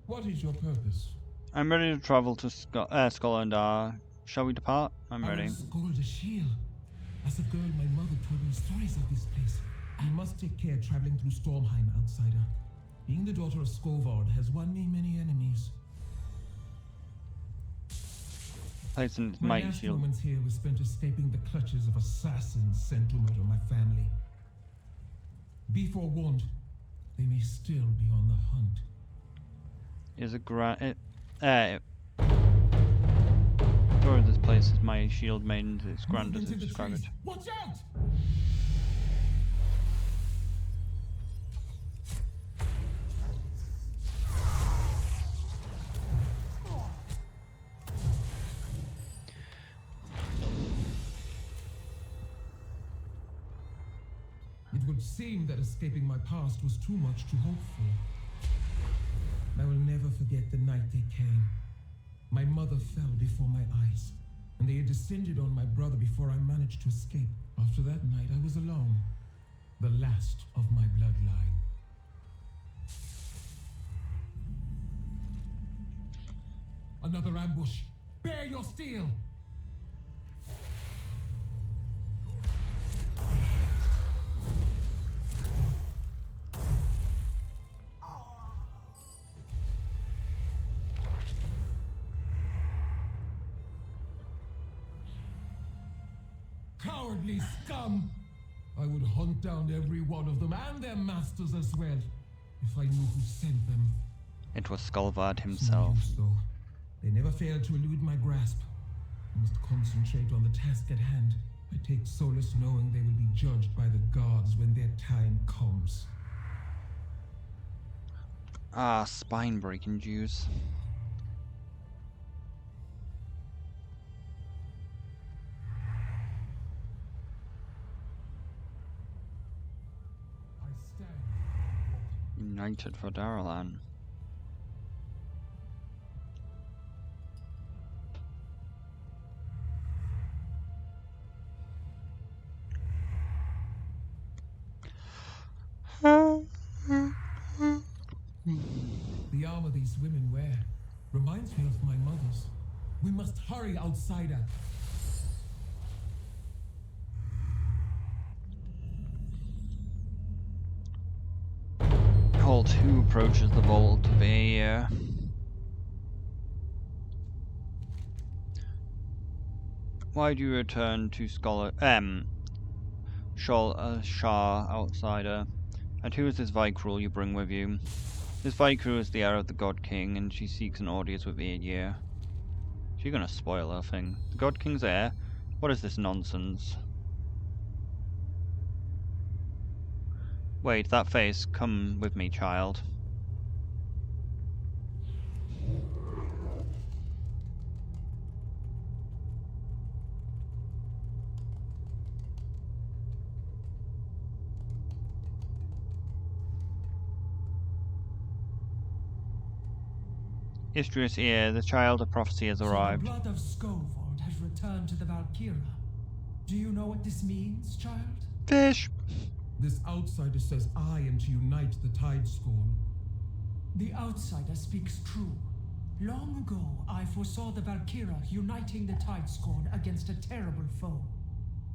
What is your purpose? I'm ready to travel to Scotland. Shall we depart? I'm ready. Skoldashiel. As a girl, my mother told me stories of this place. You must take care traveling through Stormheim, outsider. Being the daughter of Skovard has won me many enemies. Place in My mighty last shield. moments here were spent escaping the clutches of assassins sent to murder my family. Be forewarned, they may still be on the hunt. Is a grand. Door of this place is my shield maiden. It's grand as Movement in it's the described. trees. Watch out! It would seem that escaping my past was too much to hope for. I will never forget the night they came. My mother fell before my eyes, and they had descended on my brother before I managed to escape. After that night, I was alone, the last of my bloodline. Another ambush. Bear your steel! Cowardly scum! I would hunt down every one of them and their masters as well, if I knew who sent them. It was Skolvard It's no himself. use, though. They never fail to elude my grasp. I must concentrate on the task at hand. I take solace knowing they will be judged by the gods when their time comes. Ah, spine-breaking Jews. I stand. United for Daralan. The armor these women wear reminds me of my mother's. We must hurry, outsider. Halt, who approaches the vault of air? Why do you return to Shah, outsider? And who is this Vicrul you bring with you? This Vicrul is the heir of the God King, and she seeks an audience with Aedir. She's gonna spoil her thing. The God King's heir? What is this nonsense? Wait, that face. Come with me, child. Istrius Ear, the child of prophecy, has arrived. So the blood of Skovald has returned to the Valkyra. Do you know what this means, child? Fish! This outsider says I am to unite the Tidescorn. The outsider speaks true. Long ago, I foresaw the Valkyra uniting the Tidescorn against a terrible foe.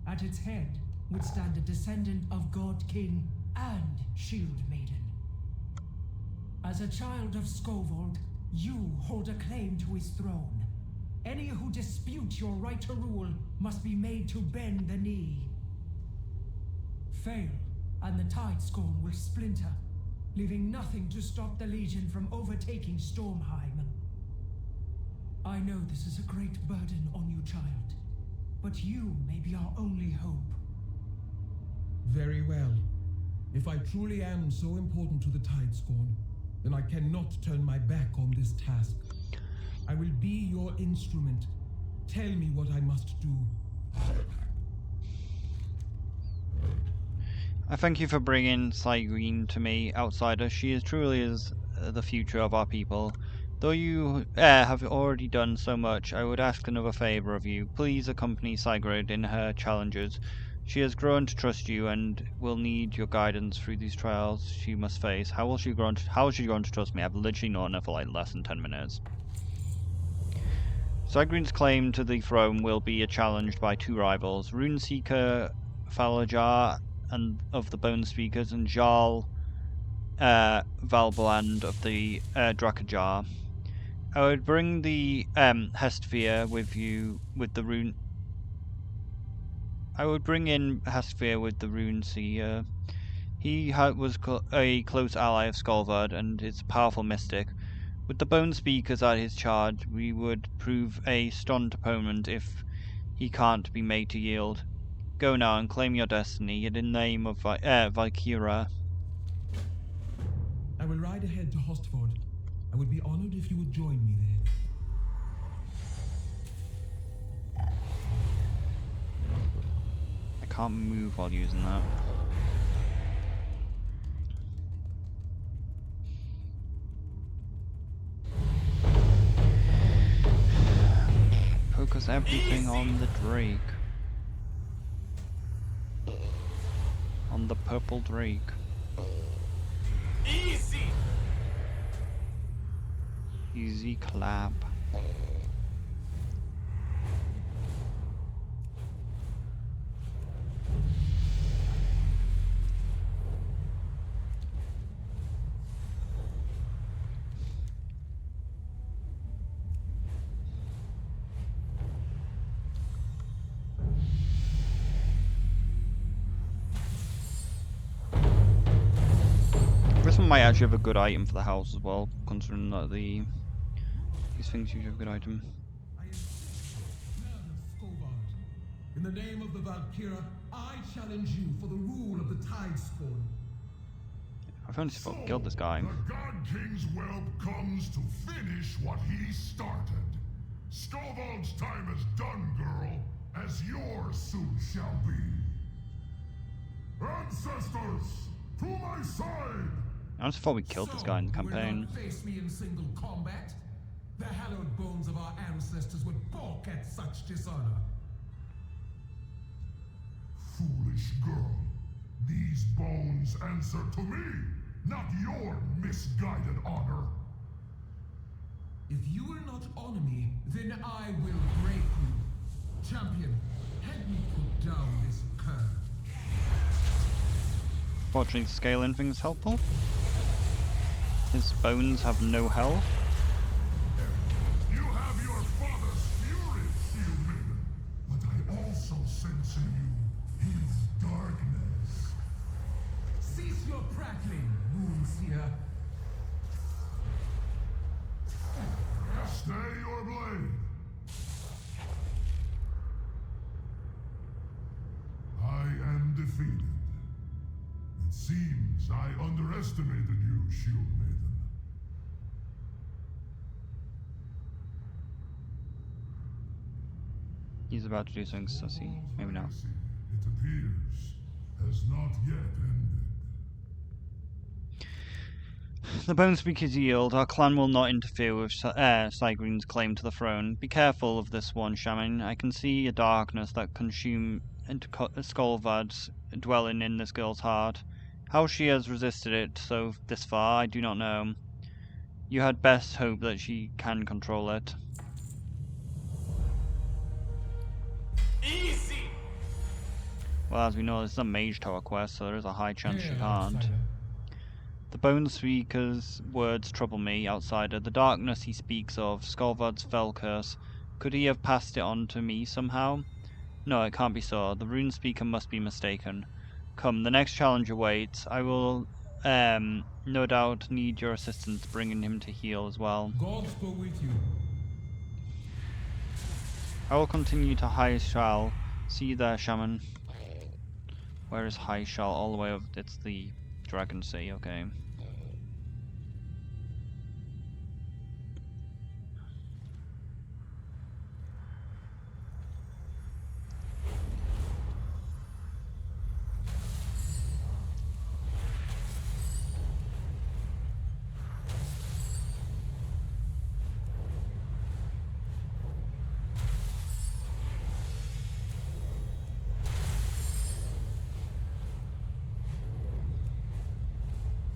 At its head would stand a descendant of God King and Shield Maiden. As a child of Skovald, you hold a claim to his throne. Any who dispute your right to rule must be made to bend the knee. Fail, and the Tidescorn will splinter, leaving nothing to stop the Legion from overtaking Stormheim. I know this is a great burden on you, child, but you may be our only hope. Very well. If I truly am so important to the Tidescorn, then I cannot turn my back on this task. I will be your instrument. Tell me what I must do. I thank you for bringing Cyrene to me, outsider. She is truly the future of our people. Though you have already done so much, I would ask another favor of you. Please accompany Sigrid in her challenges. She has grown to trust you and will need your guidance through these trials she must face. How has she grown to trust me? I've literally known her for like less than 10 minutes. Sigrid's claim to the throne will be challenged by two rivals, Runeseeker Falajar and of the Bone Speakers, and Jarl Valbrand of the Drakajar. I would bring the Hestvir with you with the rune. I would bring in Hestvir with the Runeseeker. He was a close ally of Skolvard and is a powerful mystic. With the Bone Speakers at his charge, we would prove a staunch opponent if he can't be made to yield. Go now and claim your destiny in the name of Valkyra. I will ride ahead to Hostford. I would be honored if you would join me there. I can't move while using that. Focus everything on the Drake. On the purple Drake. Easy! Easy clap. This one might actually have a good item for the house as well, considering that these things usually have a good item. In the name of the Valkyra, I challenge you for the rule of the Tidespawn. I've only fucking killed this guy. The God King's whelp comes to finish what he started. Skovald's time is done, girl, as yours soon shall be. Ancestors, to my side! I just thought we killed this guy in the campaign. You will not face me in single combat. The hallowed bones of our ancestors would balk at such dishonor. Foolish girl, these bones answer to me, not your misguided honor. If you will not honor me, then I will break you. Champion, help me put down this cur. Fortunately, scaling things helpful. His bones have no health. You have your father's fury, Shield Maiden, but I also sense in you his darkness. Cease your prattling, Moonseer. Stay your blade. I am defeated. It seems I underestimated you, Shield Maiden. He's about to do something sussy. Maybe not. It appears has not yet ended. The Bone Speakers yield. Our clan will not interfere with Sigrin's claim to the throne. Be careful of this one, Shaman. I can see a darkness that consumes into Skolvad's dwelling in this girl's heart. How she has resisted it this far, I do not know. You had best hope that she can control it. Easy. Well, as we know, this is a mage tower quest, so there is a high chance she can't. The Bone Speaker's words trouble me, outsider. The darkness he speaks of, Skolvad's fell curse. Could he have passed it on to me somehow? No, it can't be so. The Rune Speaker must be mistaken. Come, the next challenge awaits. I will, no doubt, need your assistance bringing him to heal as well. Gods go with you. I will continue to High Shal. See you there, Shaman. Where is High Shal? All the way over. It's the Dragon Sea, okay.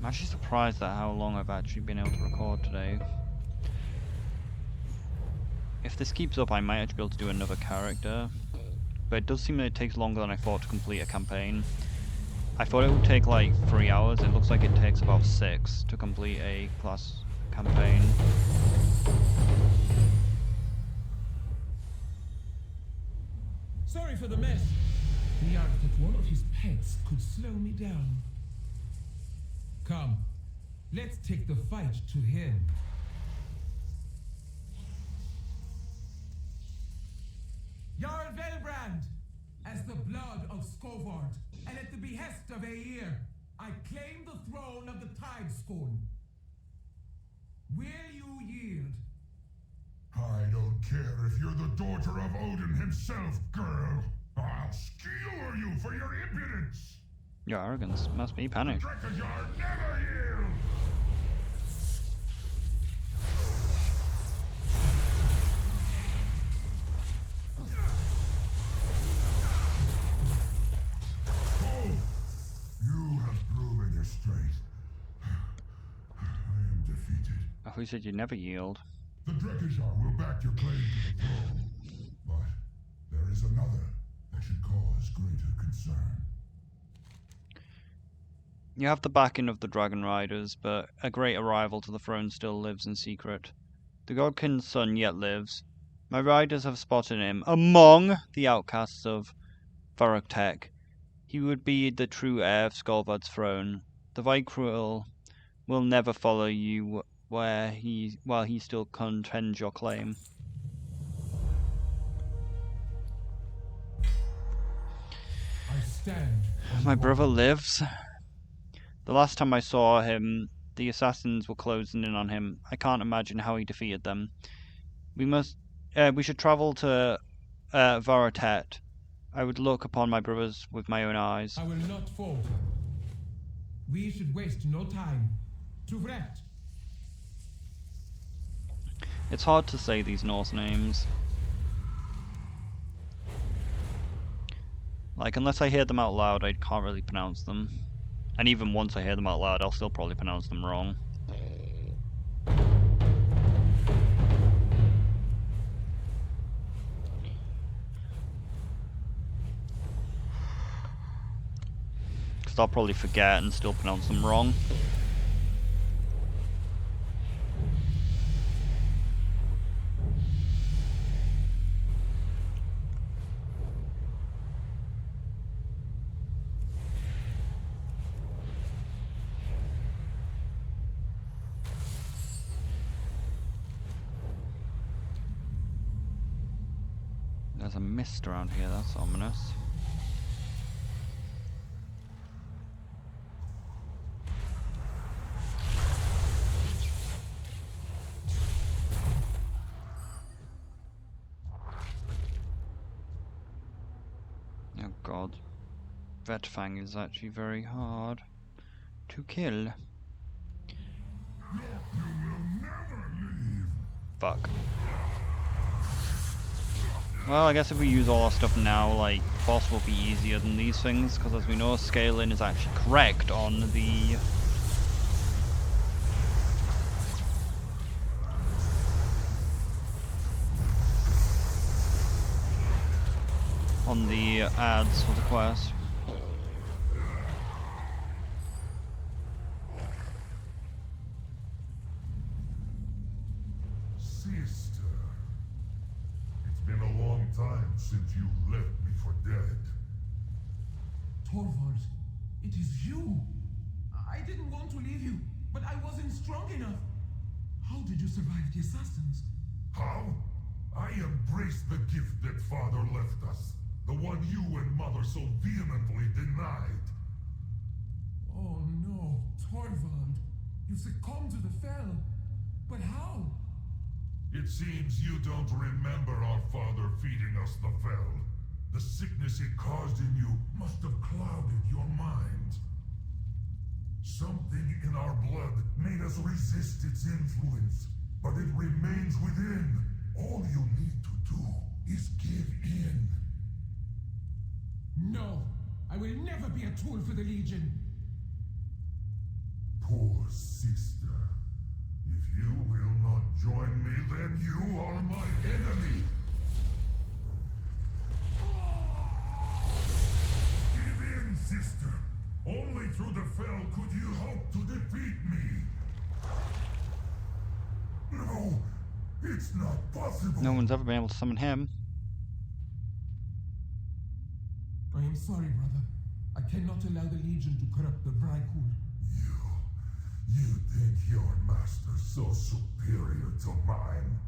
I'm actually surprised at how long I've actually been able to record today. If this keeps up, I might actually be able to do another character. But it does seem that it takes longer than I thought to complete a campaign. I thought it would take like 3 hours. It looks like it takes about 6 to complete a class campaign. Sorry for the mess. He argued that one of his pets could slow me down. Come, let's take the fight to him. Jarl Velbrand, as the blood of Skovard, and at the behest of Aegir, I claim the throne of the Tidespawn. Will you yield? I don't care if you're the daughter of Odin himself, girl. I'll skewer you for your impudence. Your arrogance must be panicked. Drekkajar never yield. Oh, you have proven your strength. I am defeated. I thought you said you'd never yield. The Drekkajar will back your claim to the throne. But there is another that should cause greater concern. You have the backing of the Dragon Riders, but a greater rival to the throne still lives in secret. The God King's son yet lives. My riders have spotted him among the outcasts of Varuktek. He would be the true heir of Skolvad's throne. The Vicruel will never follow you while he still contends your claim. I stand. My brother lives. The last time I saw him, the assassins were closing in on him. I can't imagine how he defeated them. We should travel to Varatet. I would look upon my brothers with my own eyes. I will not falter. We should waste no time. To Vret. It's hard to say these Norse names. Like, unless I hear them out loud, I can't really pronounce them. And even once I hear them out loud, I'll still probably pronounce them wrong. Because I'll probably forget and still pronounce them wrong. There's a mist around here, that's ominous. Oh god. Vetfang is actually very hard to kill. Fuck. Well, I guess if we use all our stuff now, like, boss will be easier than these things, because as we know, scaling is actually correct on the... ads for the quest. Sister, it's been a long time since you left me for dead. Torvald, it is you. I didn't want to leave you, but I wasn't strong enough. How did you survive the assassins? How? I embraced the gift that father left us. The one you and mother so vehemently denied. Oh no, Torvald. You succumbed to the Fell. But how? It seems you don't remember our father feeding us the Fell. The sickness it caused in you must have clouded your mind. Something in our blood made us resist its influence, but it remains within. All you need to do is give in. No, I will never be a tool for the Legion. Poor sister. If you will not join me, then you are my enemy. Give in, sister. Only through the Fell could you hope to defeat me. No, it's not possible. No one's ever been able to summon him. I am sorry, brother. I cannot allow the Legion to corrupt the Vrykul. You think your master's so superior to mine?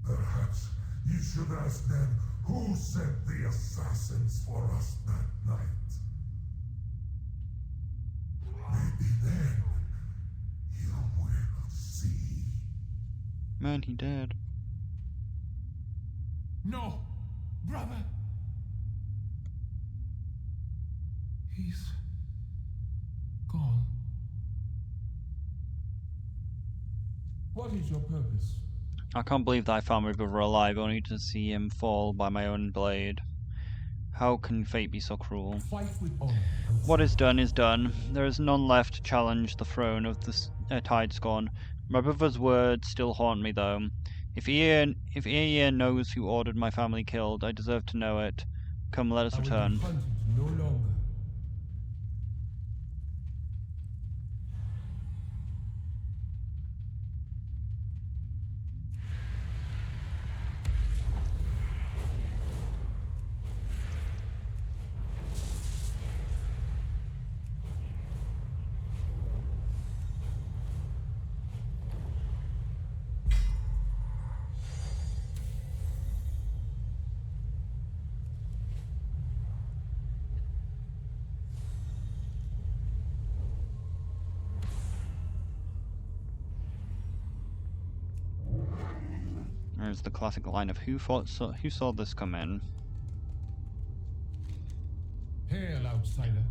Perhaps you should ask them who sent the assassins for us that night. Maybe then you will see. Man, he dead. No, brother. He's gone. What is your purpose? I can't believe that I found my brother alive only to see him fall by my own blade. How can fate be so cruel? Fight with honor. What is done. There is none left to challenge the throne of the Tidescorn. My brother's words still haunt me though. If Ian knows who ordered my family killed, I deserve to know it. Come, let us return. I will be hunted no longer. There's the classic line of who saw this come in. Hail, outsider.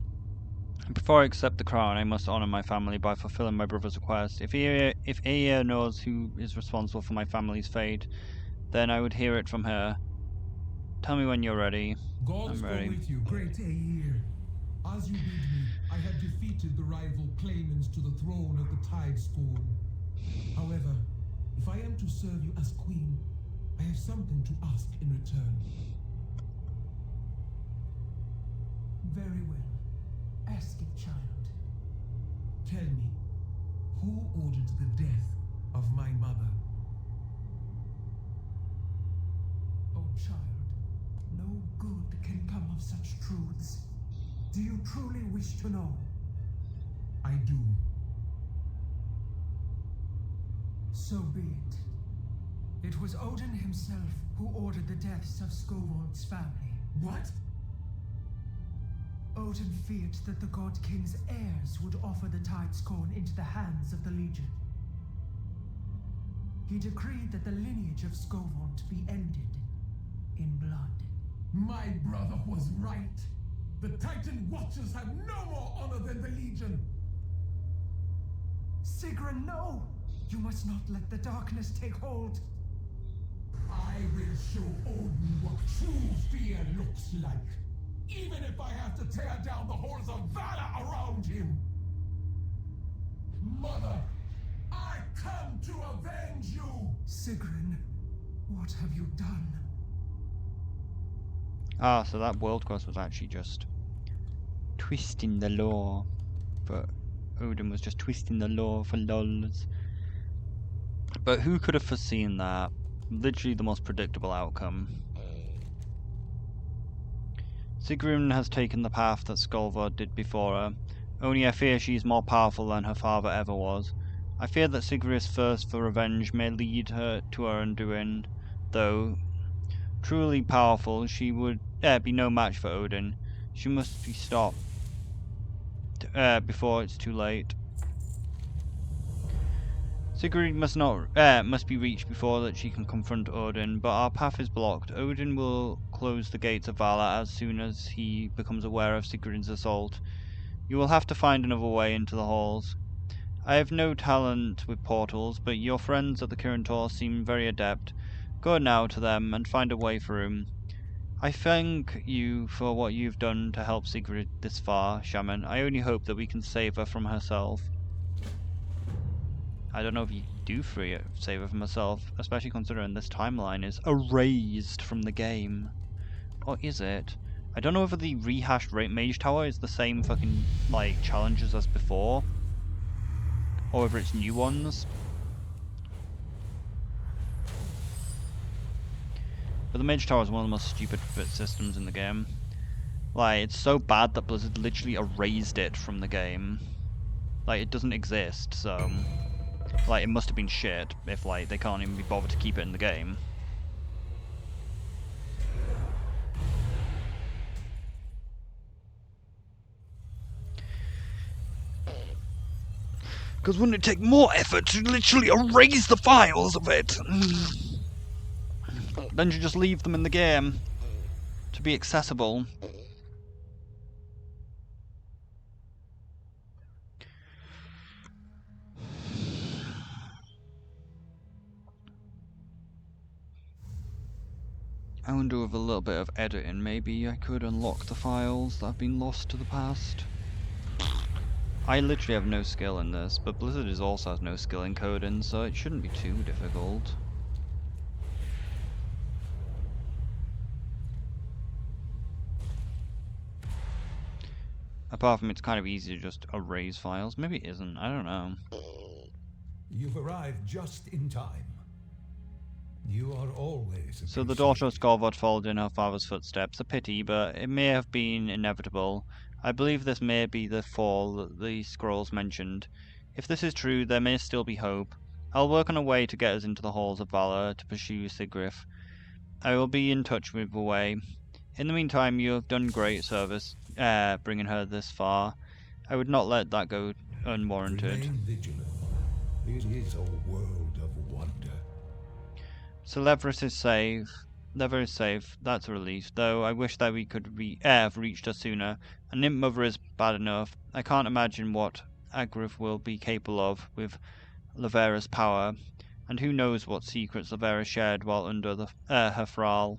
Before I accept the crown, I must honor my family by fulfilling my brother's request. If Aya knows who is responsible for my family's fate, then I would hear it from her. Tell me when you're ready. Gods I'm go ready. with you, great Aeir. As you bid me, I have defeated the rival claimants to the throne of the Tidescorn. However, if I am to serve you as queen, I have something to ask in return. Very well. Ask it, child. Tell me, who ordered the death of my mother? Oh, child, no good can come of such truths. Do you truly wish to know? I do. So be it. It was Odin himself who ordered the deaths of Skovald's family. What? Odin feared that the God King's heirs would offer the Tidescorn into the hands of the Legion. He decreed that the lineage of Skovald be ended in blood. My brother was right. The Titan Watchers have no more honor than the Legion. Sigrun, no! You must not let the darkness take hold. I will show Odin what true fear looks like. Even if I have to tear down the halls of valor around him. Mother, I come to avenge you! Sigrun, what have you done? Ah, so that world quest was actually just twisting the law. But Odin was just twisting the law for lols. But who could have foreseen that? Literally the most predictable outcome. Sigrun has taken the path that Skolvod did before her, only I fear she is more powerful than her father ever was. I fear that Sigrid's thirst for revenge may lead her to her undoing, though truly powerful she would be no match for Odin. She must be stopped before it's too late. Sigrid must be reached before that she can confront Odin, but our path is blocked. Odin will close the gates of Valor as soon as he becomes aware of Sigrid's assault. You will have to find another way into the halls. I have no talent with portals, but your friends at the Kirintor seem very adept. Go now to them and find a way through. I thank you for what you've done to help Sigrid this far, Shaman. I only hope that we can save her from herself. I don't know if you do save her from herself, especially considering this timeline is erased from the game. Or is it? I don't know whether the rehashed Mage Tower is the same fucking, like, challenges as before. Or whether it's new ones. But the Mage Tower is one of the most stupid systems in the game. Like, it's so bad that Blizzard literally erased it from the game. Like, it doesn't exist, so... Like, it must have been shit if, like, they can't even be bothered to keep it in the game. Because wouldn't it take more effort to literally erase the files of it? Then you just leave them in the game to be accessible. I wonder with a little bit of editing, maybe I could unlock the files that have been lost to the past. I literally have no skill in this, but Blizzard also has no skill in coding, so it shouldn't be too difficult. Apart from it's kind of easy to just erase files. Maybe it isn't, I don't know. You've arrived just in time. You are always So the daughter of Skolvod followed in her father's footsteps. A pity, but it may have been inevitable. I believe this may be the fall that the scrolls mentioned. If this is true, there may still be hope. I'll work on a way to get us into the halls of Valor to pursue Sigrid. I will be in touch with the way. In the meantime, you have done great service, bringing her this far. I would not let that go unwarranted. Remain vigilant. It is a world of wonder. So Leverus is safe. Lever is safe. That's a relief. Though I wish that we could have reached her sooner. An imp mother is bad enough. I can't imagine what Agrif will be capable of with Lavera's power, and who knows what secrets Lavera shared while under her thrall.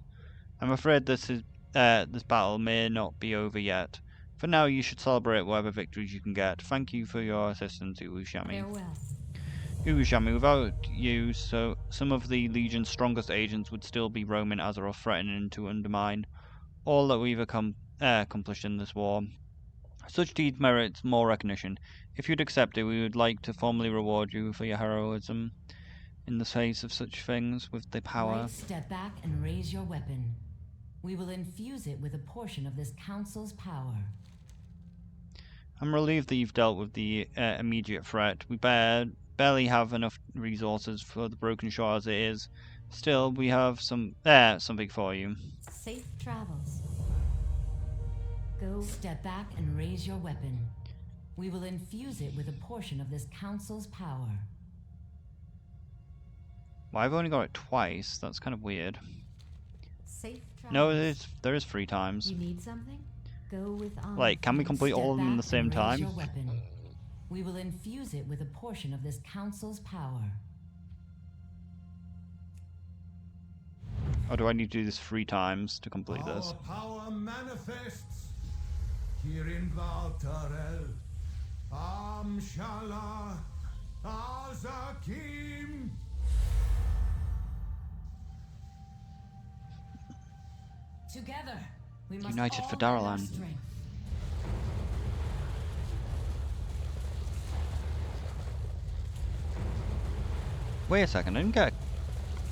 I'm afraid this battle may not be over yet. For now, you should celebrate whatever victories you can get. Thank you for your assistance, Urushami. Farewell. Urushami, without you, so some of the Legion's strongest agents would still be roaming Azeroth, threatening to undermine all that we've accomplished in this war. Such deeds merit more recognition. If you'd accept it, we would like to formally reward you for your heroism in the face of such things with the power. Light, step back and raise your weapon. We will infuse it with a portion of this council's power. I'm relieved that you've dealt with the immediate threat. We barely have enough resources for the Broken Shore as it is. Still, we have something for you. Safe travels. Go, step back and raise your weapon. We will infuse it with a portion of this council's power. Well, I've only got it twice. That's kind of weird. Safe travels. No, there is 3 times. You need something? Go with honor. Like, can we complete all of them at the same time? Your weapon. We will infuse it with a portion of this council's power. Or do I need to do this 3 times to complete this? Our power manifests here in Valtarel. Amshala Azakim. Together, we must United for all lend our Daralan. strength. Wait a second, I didn't get an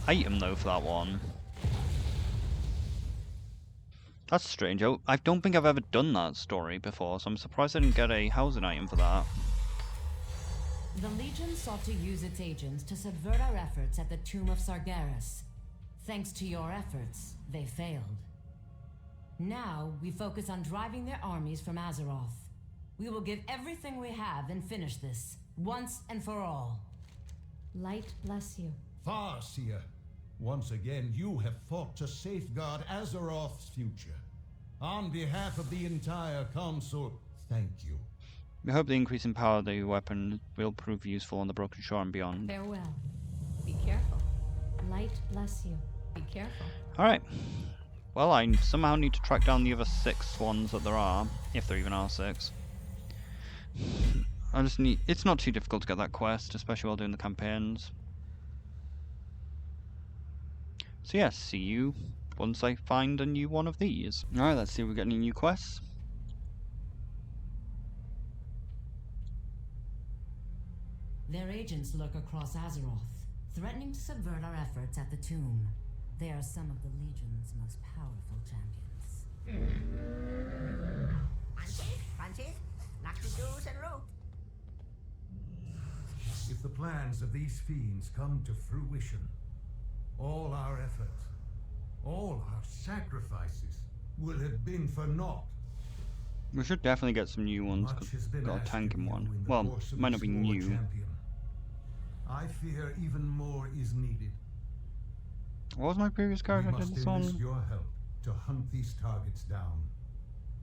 item though for that one. That's strange. I don't think I've ever done that story before, so I'm surprised I didn't get a housing item for that. The Legion sought to use its agents to subvert our efforts at the Tomb of Sargeras. Thanks to your efforts, they failed. Now, we focus on driving their armies from Azeroth. We will give everything we have and finish this, once and for all. Light bless you. Farseer, once again you have fought to safeguard Azeroth's future. On behalf of the entire Council, thank you. We hope the increase in power of the weapon will prove useful on the Broken Shore and beyond. Farewell. Be careful. Light bless you. Be careful. Alright. Well, I somehow need to track down the other 6 ones that there are, if there even are 6. I just need... It's not too difficult to get that quest, especially while doing the campaigns. So yeah, see you once I find a new one of these. Alright, let's see if we get any new quests. Their agents lurk across Azeroth, threatening to subvert our efforts at the tomb. They are some of the Legion's most powerful champions. Francis, knock the do's and root. If the plans of these fiends come to fruition, all our efforts, all our sacrifices will have been for naught. We should definitely get some new ones, Much because has been we've got a asked tanking of you one. in the Well, course of might not this be war, new. champion. I fear even more is needed. What was my previous character We did must this enlist on? your help to hunt these targets down.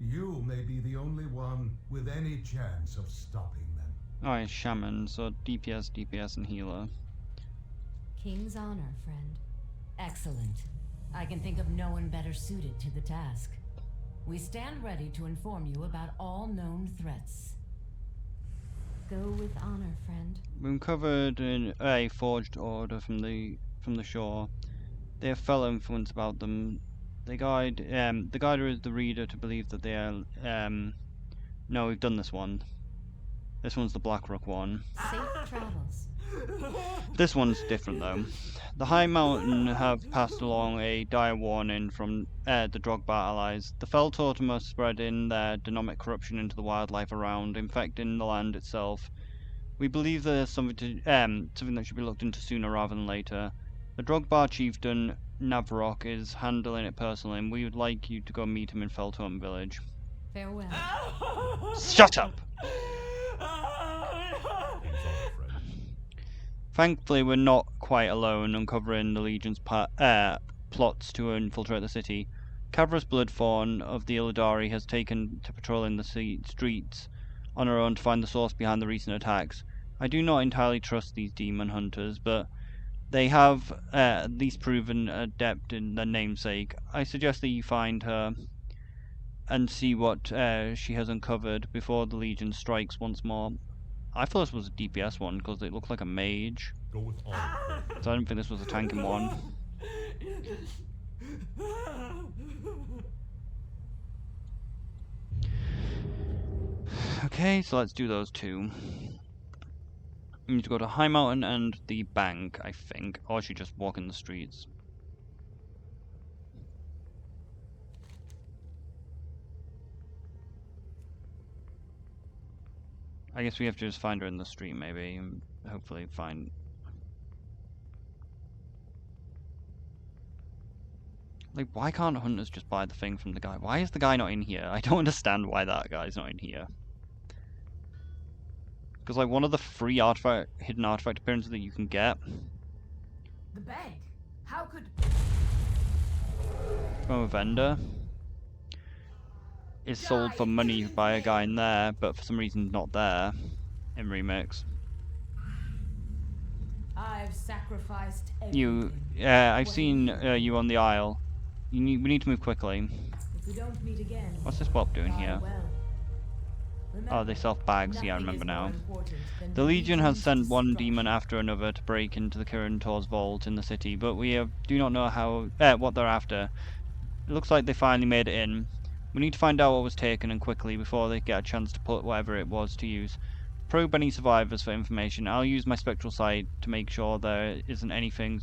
You may be the only one with any chance of stopping them. Oh, it's Shaman, so DPS, DPS, and healer. King's honor, friend. Excellent. I can think of no one better suited to the task. We stand ready to inform you about all known threats. Go with honor, friend. We uncovered a forged order from the shore. They have fell influence about them. They guide the reader to believe that they are no, we've done this one. This one's the Blackrock one. Safe travels. This one's different though. The High Mountain have passed along a dire warning from the Drogba allies. The Fell Totem are spreading their demonic corruption into the wildlife around, infecting the land itself. We believe there's something that should be looked into sooner rather than later. The Drogba chieftain Navrok is handling it personally, and we would like you to go meet him in Fell Totem village. Farewell. Shut up! Thankfully, we're not quite alone uncovering the Legion's plots to infiltrate the city. Cavra's Bloodfawn of the Illidari has taken to patrolling the streets on her own to find the source behind the recent attacks. I do not entirely trust these demon hunters, but they have at least proven adept in their namesake. I suggest that you find her and see what she has uncovered before the Legion strikes once more. I thought this was a DPS one because it looked like a mage. Go with all. So I don't think this was a tanking one. Okay, so let's do those two. We need to go to High Mountain and the bank, I think. Or should just walk in the streets. I guess we have to just find her in the street, maybe, and hopefully find... Like, why can't hunters just buy the thing from the guy? Why is the guy not in here? I don't understand why that guy's not in here. Because, like, one of the free hidden artifact appearances that you can get... The bank? How could... from a vendor is sold for money by a guy in there, but for some reason not there in Remix. I've sacrificed You, everything. I've seen you on the aisle. We need to move quickly. If we don't meet again, What's this Bob doing here? well. Oh, they sell bags. Yeah, I Nothing remember is more now. important than The Legion has sent Legion's one destruction. demon after another to break into the Kirintor's vault in the city, but we do not know how what they're after. It looks like they finally made it in. We need to find out what was taken and quickly before they get a chance to put whatever it was to use. Probe any survivors for information. I'll use my spectral sight to make sure there isn't anything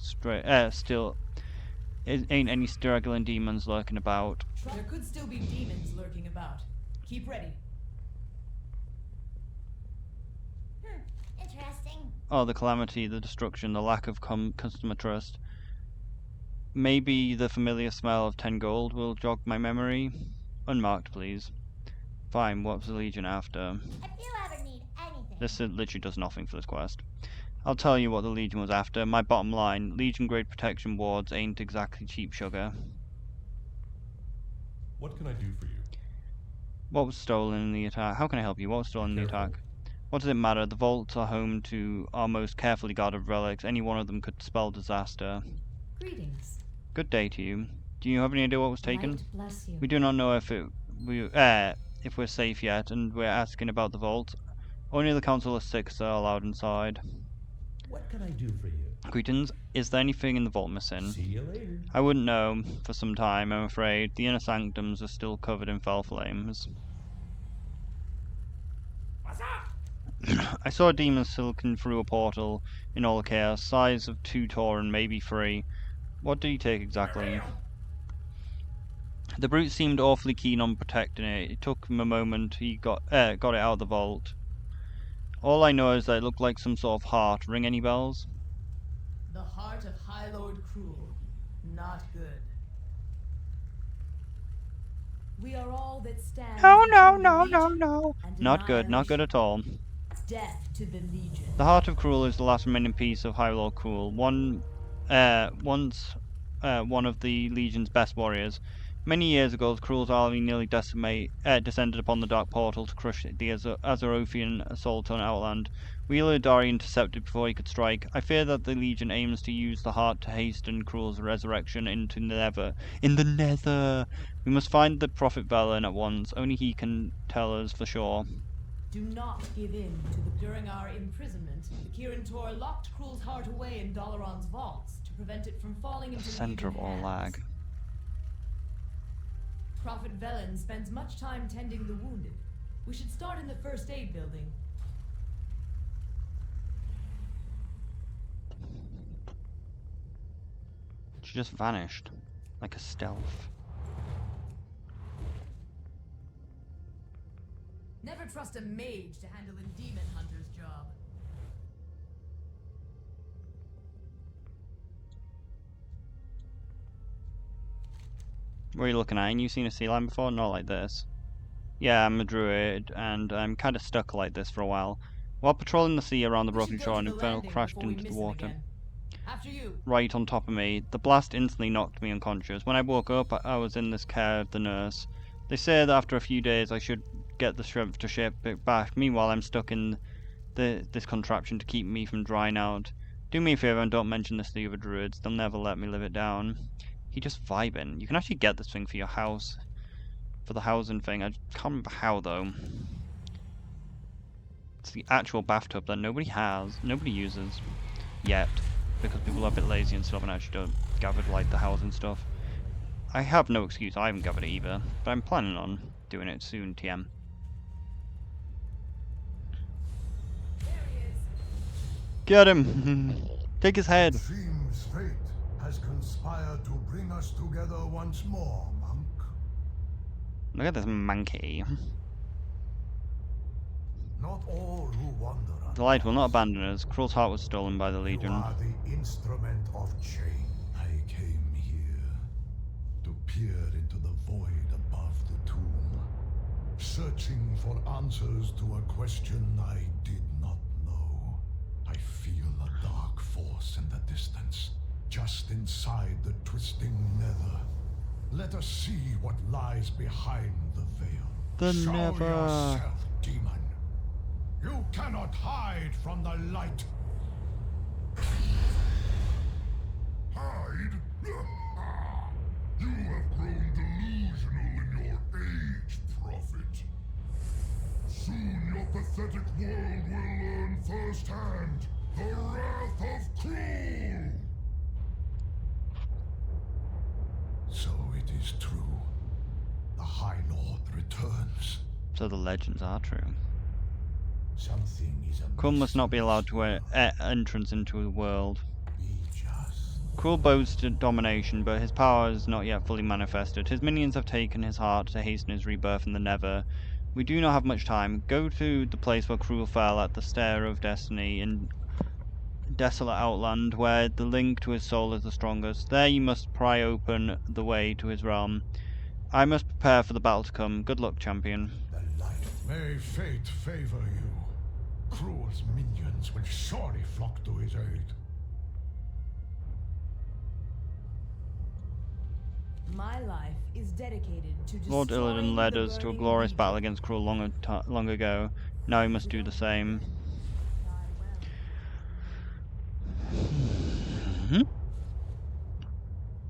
ain't any straggling demons lurking about. There could still be demons lurking about. Keep ready. Interesting. Oh, the calamity, the destruction, the lack of customer trust. Maybe the familiar smell of 10 gold will jog my memory. Unmarked, please. Fine, what's the Legion after? If you ever need anything. This literally does nothing for this quest. I'll tell you what the Legion was after. My bottom line, Legion grade protection wards ain't exactly cheap sugar. What can I do for you? What was stolen in the attack? How can I help you? What was stolen in the attack? What does it matter? The vaults are home to our most carefully guarded relics. Any one of them could spell disaster. Greetings. Good day to you. Do you have any idea what was taken? Light bless you. We do not know if we're safe yet, and we're asking about the vault. Only the Council of Six are allowed inside. What can I do for you? Greetings. Is there anything in the vault missing? See you later. I wouldn't know for some time, I'm afraid. The inner sanctums are still covered in fell flames. What's up? I saw a demon silking through a portal in all the chaos, size of 2 Tauren, maybe 3. What did he take exactly? The brute seemed awfully keen on protecting it. It took him a moment. He got it out of the vault. All I know is that it looked like some sort of heart. Ring any bells? The heart of High Lord Cruel. Not good. We are all that stands. No, between no, the no, no, Legion no. and Not good, not good at all. Death to the Legion. The Heart of Cruel is the last remaining piece of High Lord Cruel. Once one of the Legion's best warriors. Many years ago, the Cruel's army nearly descended upon the Dark Portal to crush the Azerothian assault on Outland. We Illidari intercepted before he could strike. I fear that the Legion aims to use the heart to hasten Cruel's resurrection into Nether. In the Nether! We must find the Prophet Velen at once. Only he can tell us for sure. Do not give in to the. During our imprisonment, the Kirin Tor locked Cruel's heart away in Dalaran's vaults to prevent it from falling into Center of Legion all hands. lag. Prophet Velen spends much time tending the wounded. We should start in the first aid building. She just vanished. Like a stealth. Never trust a mage to handle a demon hunter's job. What are you looking at? Ain't you seen a sea lion before? Not like this. Yeah, I'm a druid, and I'm kind of stuck like this for a while. While patrolling the sea around the We broken should go shore, to an the infernal landing crashed before we into the miss him water. again. After you. Right on top of me. The blast instantly knocked me unconscious. When I woke up, I was in this care of the nurse. They say that after a few days I should get the strength to ship it back. Meanwhile, I'm stuck in this contraption to keep me from drying out. Do me a favour and don't mention this to the other druids. They'll never let me live it down. He just vibing. You can actually get this thing for your house. For the housing thing. I can't remember how though. It's the actual bathtub that nobody has. Nobody uses. Yet. Because people are a bit lazy and stuff and actually don't gather like the housing stuff. I have no excuse, I haven't gathered it either. But I'm planning on doing it soon, TM. Get him! Take his head! It seems fate has conspired to bring us together once more, monk. Look at this monkey. Not all who wander. The light will not abandon us. Krull's heart was stolen by the Legion. You are the instrument of change. I came here to peer into the void above the tomb, searching for answers to a question I did not know. I feel a dark force in the distance, just inside the twisting nether. Let us see what lies behind the veil. The Show nether. yourself, demon. You cannot hide from the light. Hide? You have grown delusional in your age, prophet. Soon your pathetic world will learn firsthand the wrath of Krull. So it is true. The High Lord returns. So the legends are true. Something is amiss. Krull must not be allowed to entrance into the world. Be just. Krull boasted domination, but his power is not yet fully manifested. His minions have taken his heart to hasten his rebirth in the Nether. We do not have much time. Go to the place where Krull fell at the Stair of Destiny in desolate outland, where the link to his soul is the strongest. There you must pry open the way to his realm. I must prepare for the battle to come. Good luck, champion. The light. May fate favor you. Krull's minions will surely flock to his aid. My life is dedicated to Lord destroying Illidan led the us to a burning glorious legion. battle against Krull long ago. Now he must do the same.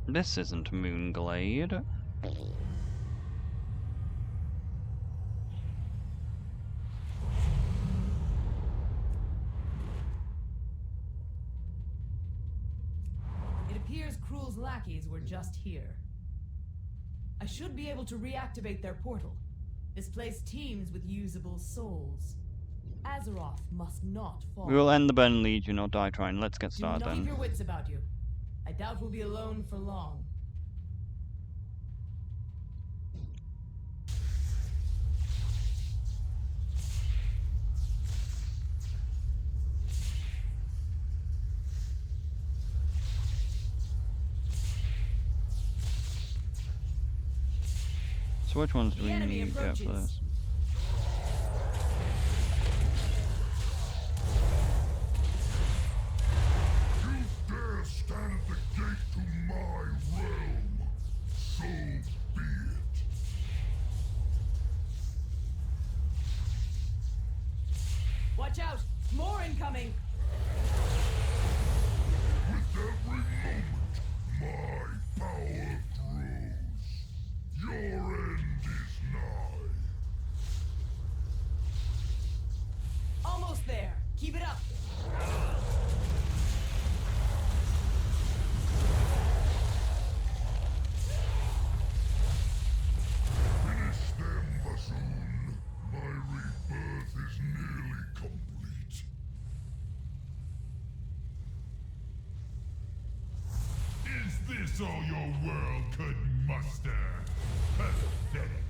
This isn't Moonglade. It appears Krull's lackeys were just here. I should be able to reactivate their portal. This place teems with usable souls. Azeroth must not fall. We will end the Burning Legion or die trying. Let's get Do started not keep your then. wits about you. I doubt we'll be alone for long. So which ones do The we enemy need to get for approaches. this? You dare stand at the gate to my realm. So be it. Watch out! More incoming! With every moment, my power grows. Your end is nigh. Almost there. Keep it up. Finish them, Bassoon. My rebirth is nearly complete. Is this all your world could muster? Pathetic.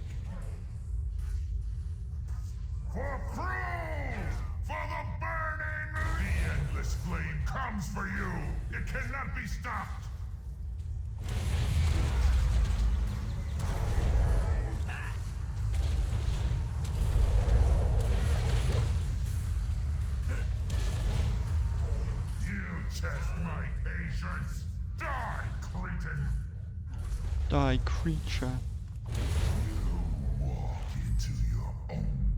For Krull! For the burning! The endless flame comes for you! It cannot be stopped! patience! Die, Cretan! Die, creature. You walk into your own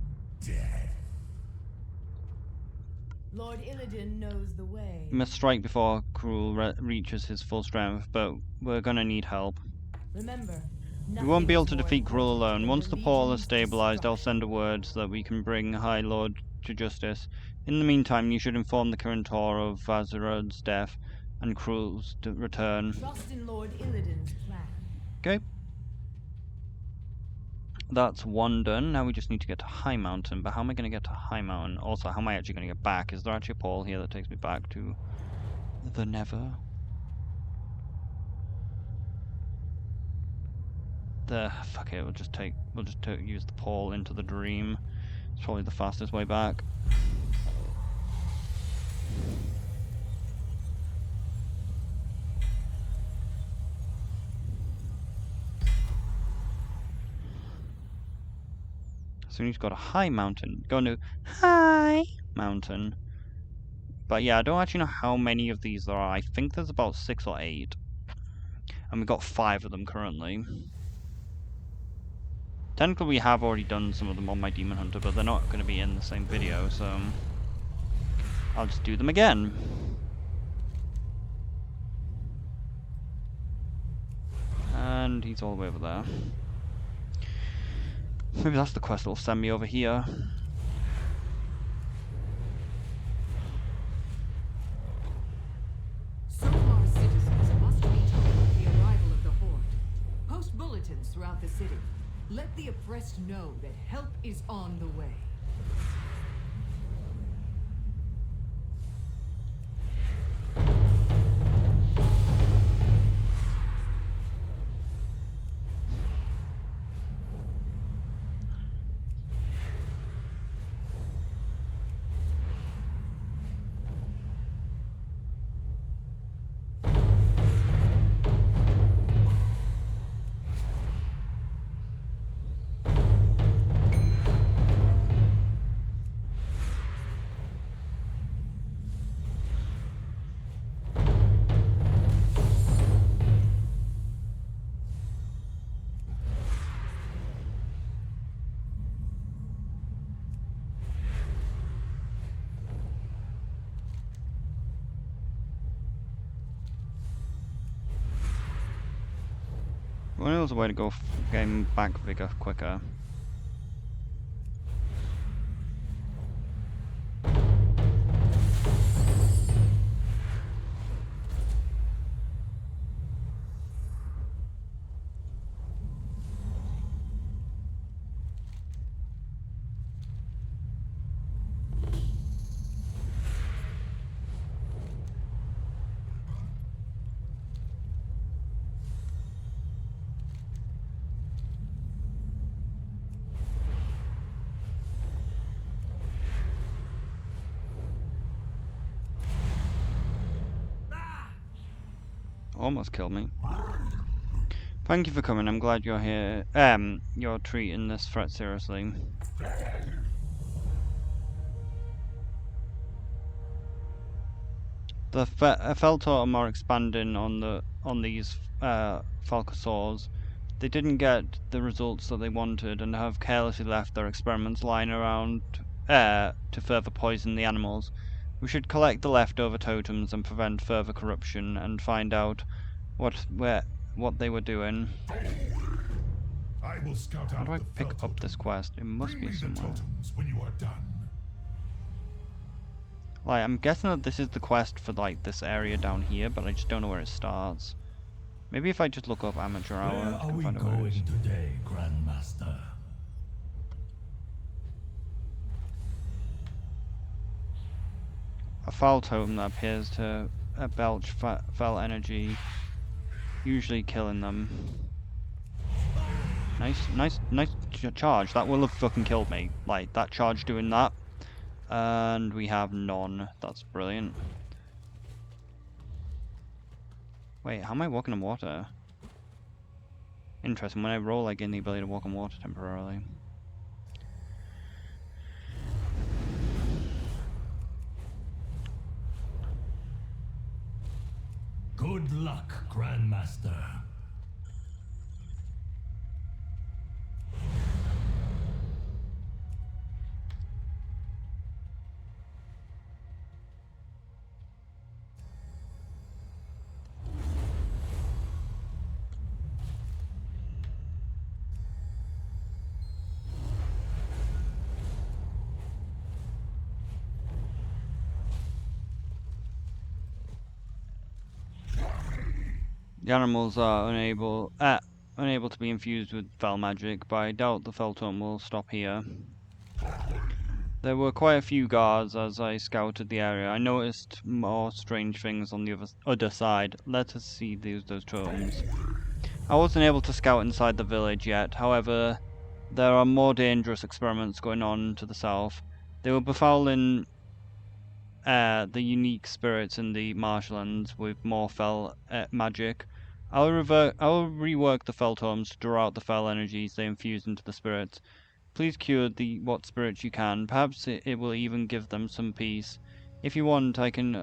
death. Lord Illidan knows the way. We must strike before Cruel reaches his full strength, but we're gonna need help. Remember, We won't be able to nothing is more defeat Cruel important alone. than Once the portal is Legion's stabilized, I'll destruction. send a word so that we can bring High Lord to justice. In the meantime, you should inform the current Tor of Vazarod's death and Cruel's return. Trust in Lord Illidan's plan. Okay. That's one done. Now we just need to get to High Mountain. But how am I going to get to High Mountain? Also, how am I actually going to get back? Is there actually a portal here that takes me back to the Nether? Fuck it. We'll just use the portal into the dream. It's probably the fastest way back. So we need to go to High Mountain. Go to High Mountain. But yeah, I don't actually know how many of these there are. I think there's about 6 or 8. And we've got 5 of them currently. Technically we have already done some of them on my Demon Hunter, but they're not going to be in the same video, so I'll just do them again. And he's all the way over there. Maybe that's the quest that'll send me over here. So far, citizens must be told of the arrival of the Horde. Post bulletins throughout the city. Let the oppressed know that help is on the way. Well, there's a way to go getting back vigor quicker. Almost killed me. Thank you for coming. I'm glad you're here. You're treating this threat seriously. The Feltor are more expanding on these Falcosaurs. They didn't get the results that they wanted and have carelessly left their experiments lying around to further poison the animals. We should collect the leftover totems and prevent further corruption and find out what they were doing. I will scout How out do I the pick Fel up this quest? It must Bring be me the somewhere. totems when you are done. Like, I'm guessing that this is the quest for like this area down here, but I just don't know where it starts. Maybe if I just look up amateur hour, Where I are can we find out where it is. going today, Grandmaster? A foul totem that appears to belch foul energy, usually killing them. Nice charge. That will have fucking killed me. Like, that charge doing that. And we have none. That's brilliant. Wait, how am I walking on water? Interesting. When I roll, I gain the ability to walk on water temporarily. Good luck, Grandmaster. The animals are unable to be infused with fel magic, but I doubt the fel tome will stop here. There were quite a few guards as I scouted the area. I noticed more strange things on the other side. Let us see those totems. I wasn't able to scout inside the village yet, however, there are more dangerous experiments going on to the south. They were befouling the unique spirits in the marshlands with more fel magic. I'll rework the fel tomes to draw out the fel energies they infuse into the spirits. Please cure what spirits you can. Perhaps it will even give them some peace. If you want, I can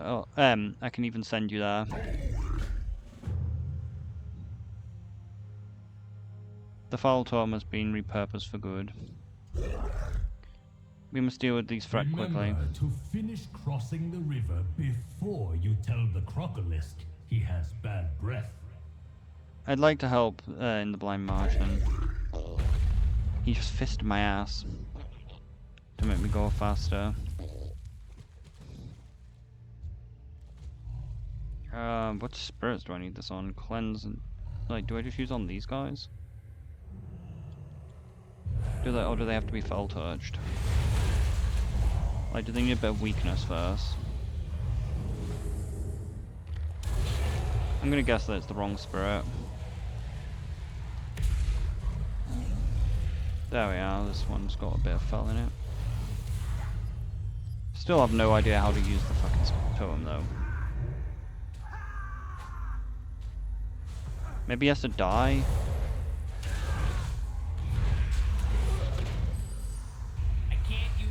even send you there. The fel tome has been repurposed for good. We must deal with these threats quickly. Remember to finish crossing the river before you tell the crocolisk he has bad breath. I'd like to help in the blind marshland. He just fisted my ass to make me go faster. What spirits do I need this on? Cleanse and do I just use on these guys? Or do they have to be fel touched? Do they need a bit of weakness first? I'm gonna guess that it's the wrong spirit. There we are, this one's got a bit of fel in it. Still have no idea how to use the fucking totem though. Maybe he has to die?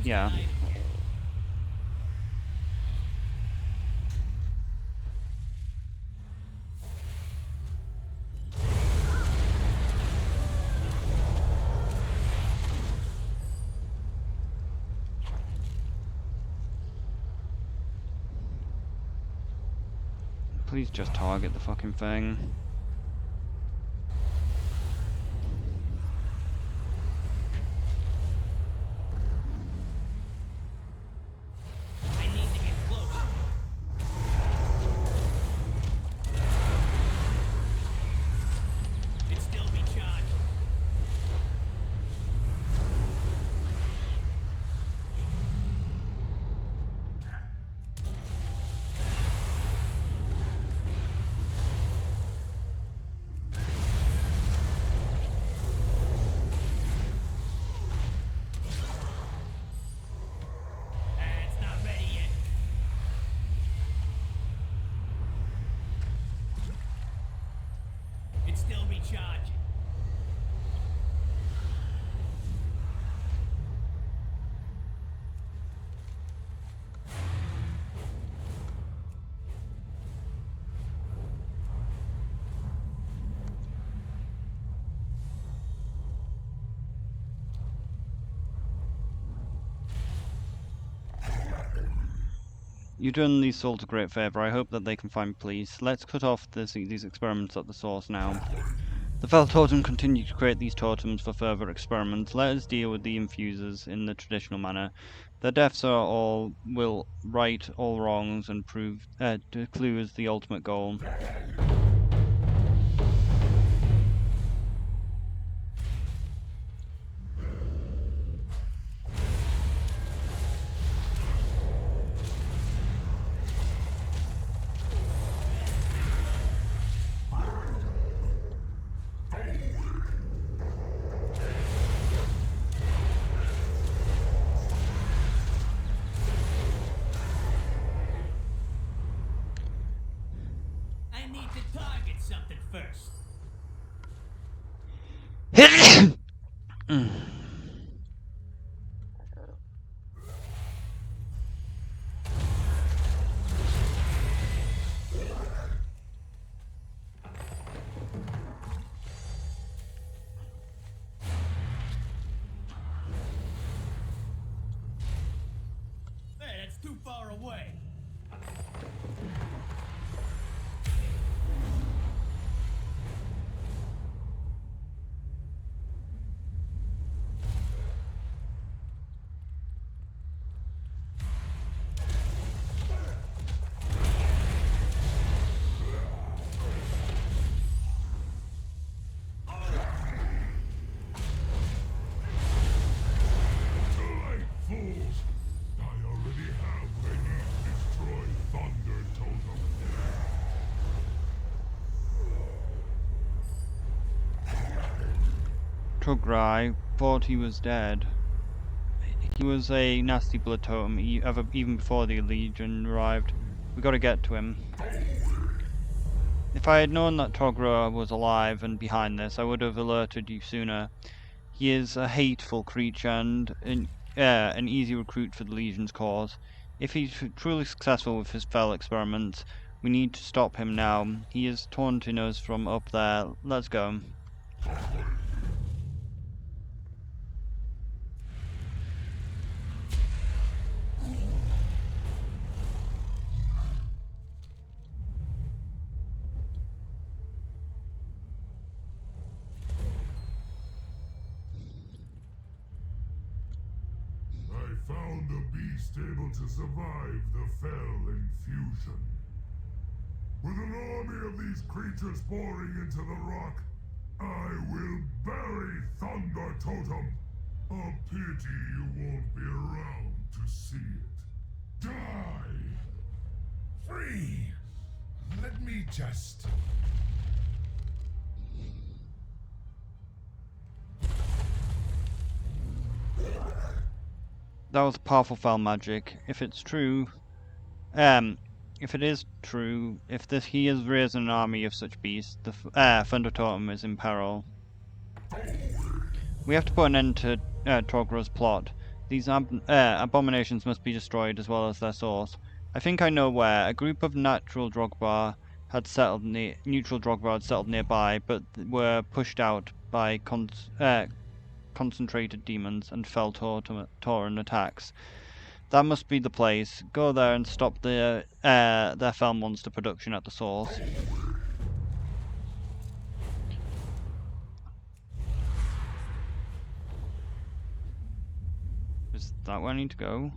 Yeah. Please just target the fucking thing. You've done these souls a great favour. I hope that they can find peace. Let's cut off these experiments at the source now. The Fel Totem continue to create these totems for further experiments. Let us deal with the infusers in the traditional manner. Their deaths will right all wrongs and prove to clue the ultimate goal. far away. Fools! I already have what I need to destroy Thunder Totem. Tugrai thought he was dead. He was a nasty blood totem even before the Legion arrived. We gotta get to him. If I had known that Togra was alive and behind this, I would have alerted you sooner. He is a hateful creature and an easy recruit for the Legion's cause. If he's truly successful with his fell experiments, we need to stop him now. He is taunting us from up there. Let's go. I found a beast able to survive the fell infusion. With an army of these creatures pouring into the rock, I will bury Thunder Totem. A pity you won't be around to see it. Die! Free! Let me just... That was powerful fell magic. If it's true, if it is true, if he has raised an army of such beasts, the Thunder Totem is in peril. We have to put an end to Togra's plot. These abominations must be destroyed as well as their source. I think I know where. A group of neutral Drogbar had settled nearby, but were pushed out by concentrated demons and fell Tauren attacks. That must be the place. Go there and stop their fell monster production at the source. Is that where I need to go?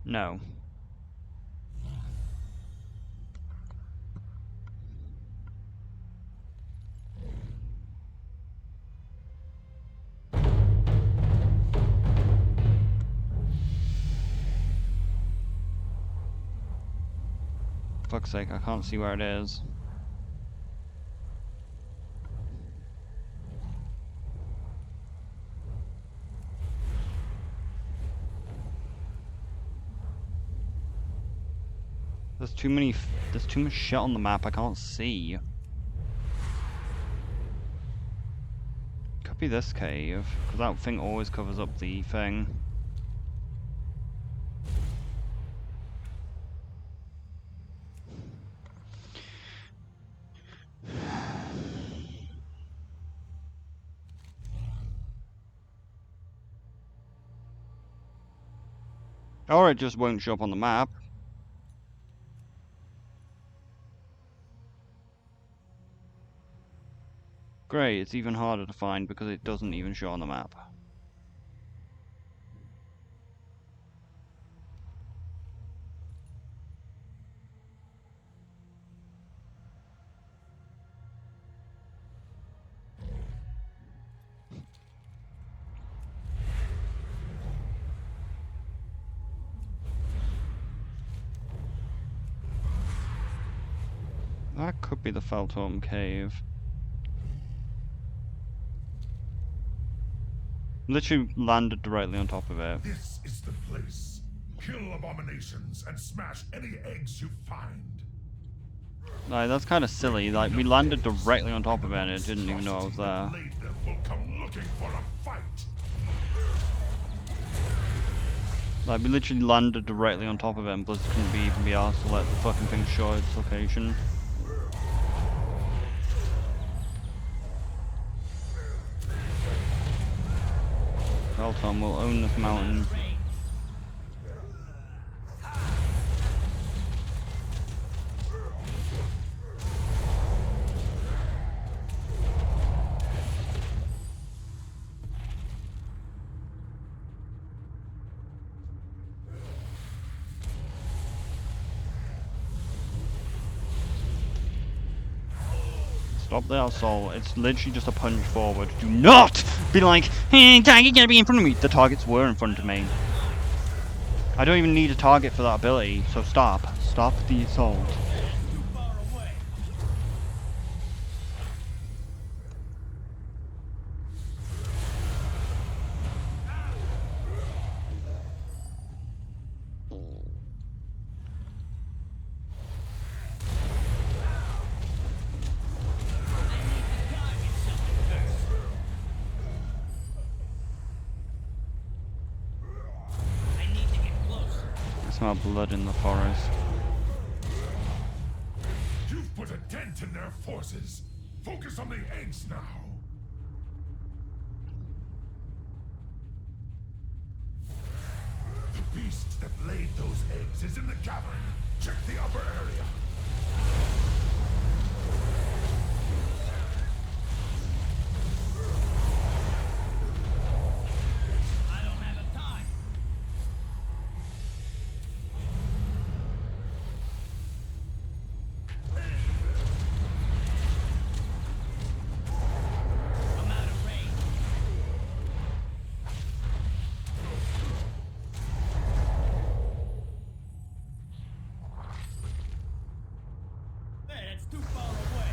No. Fuck's sake, I can't see where it is. There's too much shit on the map I can't see. Could be this cave, because that thing always covers up the thing. Or it just won't show up on the map. Great, it's even harder to find because it doesn't even show on the map. That could be the Feltorm cave. Literally landed directly on top of it. This is the place. Kill abominations and smash any eggs you find. Like, that's kind of silly. Like, we landed directly on top of it and it didn't even know I was there. Later will come looking for a fight. Like, we literally landed directly on top of it and Blizzard couldn't even be asked to let the fucking thing show its location. Feltorm will own this mountain. Stop the assault. It's literally just a punch forward. Do not be like, hey, target gotta be in front of me. The targets were in front of me. I don't even need a target for that ability, so stop. Stop the assault. I smell blood in the forest. You've put a dent in their forces. Focus on the eggs now. The beast that laid those eggs is in the cavern. Check the upper area. I don't have a time. I'm out of range. Hey, that's too far away.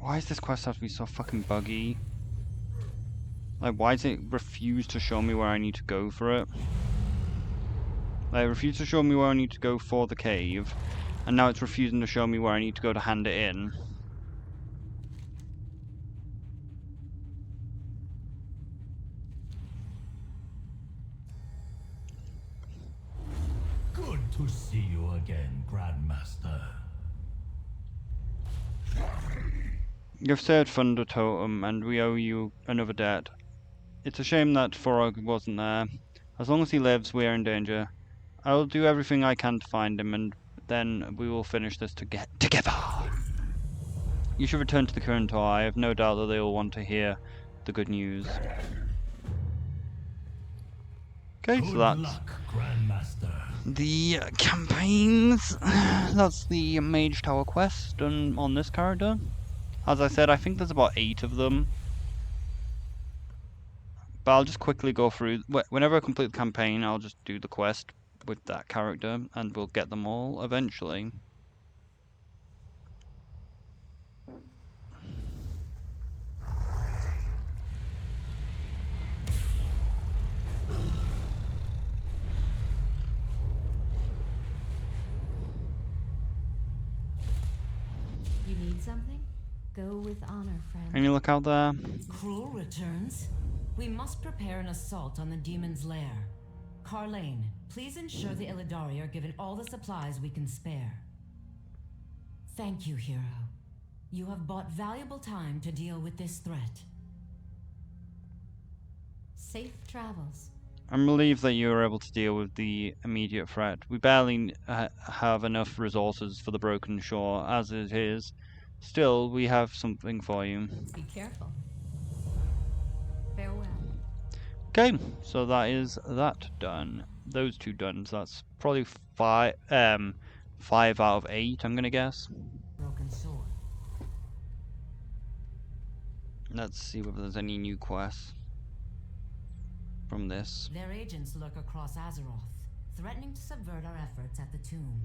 Why does this quest have to be so fucking buggy? Like, why does it refuse to show me where I need to go for it? Like, it refused to show me where I need to go for the cave, and now it's refusing to show me where I need to go to hand it in. Good to see you again, Grandmaster. You've served Thunder Totem, and we owe you another debt. It's a shame that Forog wasn't there. As long as he lives, we are in danger. I will do everything I can to find him, and then we will finish this together. You should return to the current tour. I have no doubt that they will want to hear the good news. Okay, so that's luck, Grandmaster. the campaigns. That's the Mage Tower quest done on this character. As I said, I think there's about 8 of them. But I'll just quickly go through. Whenever I complete the campaign, I'll just do the quest with that character, and we'll get them all eventually. You need something? Go with honor, friend. Any look out there? Cruel returns? We must prepare an assault on the demon's lair. Carlane, please ensure the Illidari are given all the supplies we can spare. Thank you, hero. You have bought valuable time to deal with this threat. Safe travels. I'm relieved that you were able to deal with the immediate threat. We barely have enough resources for the Broken Shore as it is. Still, we have something for you. Be careful. Farewell. Okay, so that is that done. Those 2 done. So that's probably 5 out of 8, I'm gonna guess. Broken sword. Let's see whether there's any new quests from this. Their agents lurk across Azeroth, threatening to subvert our efforts at the tomb.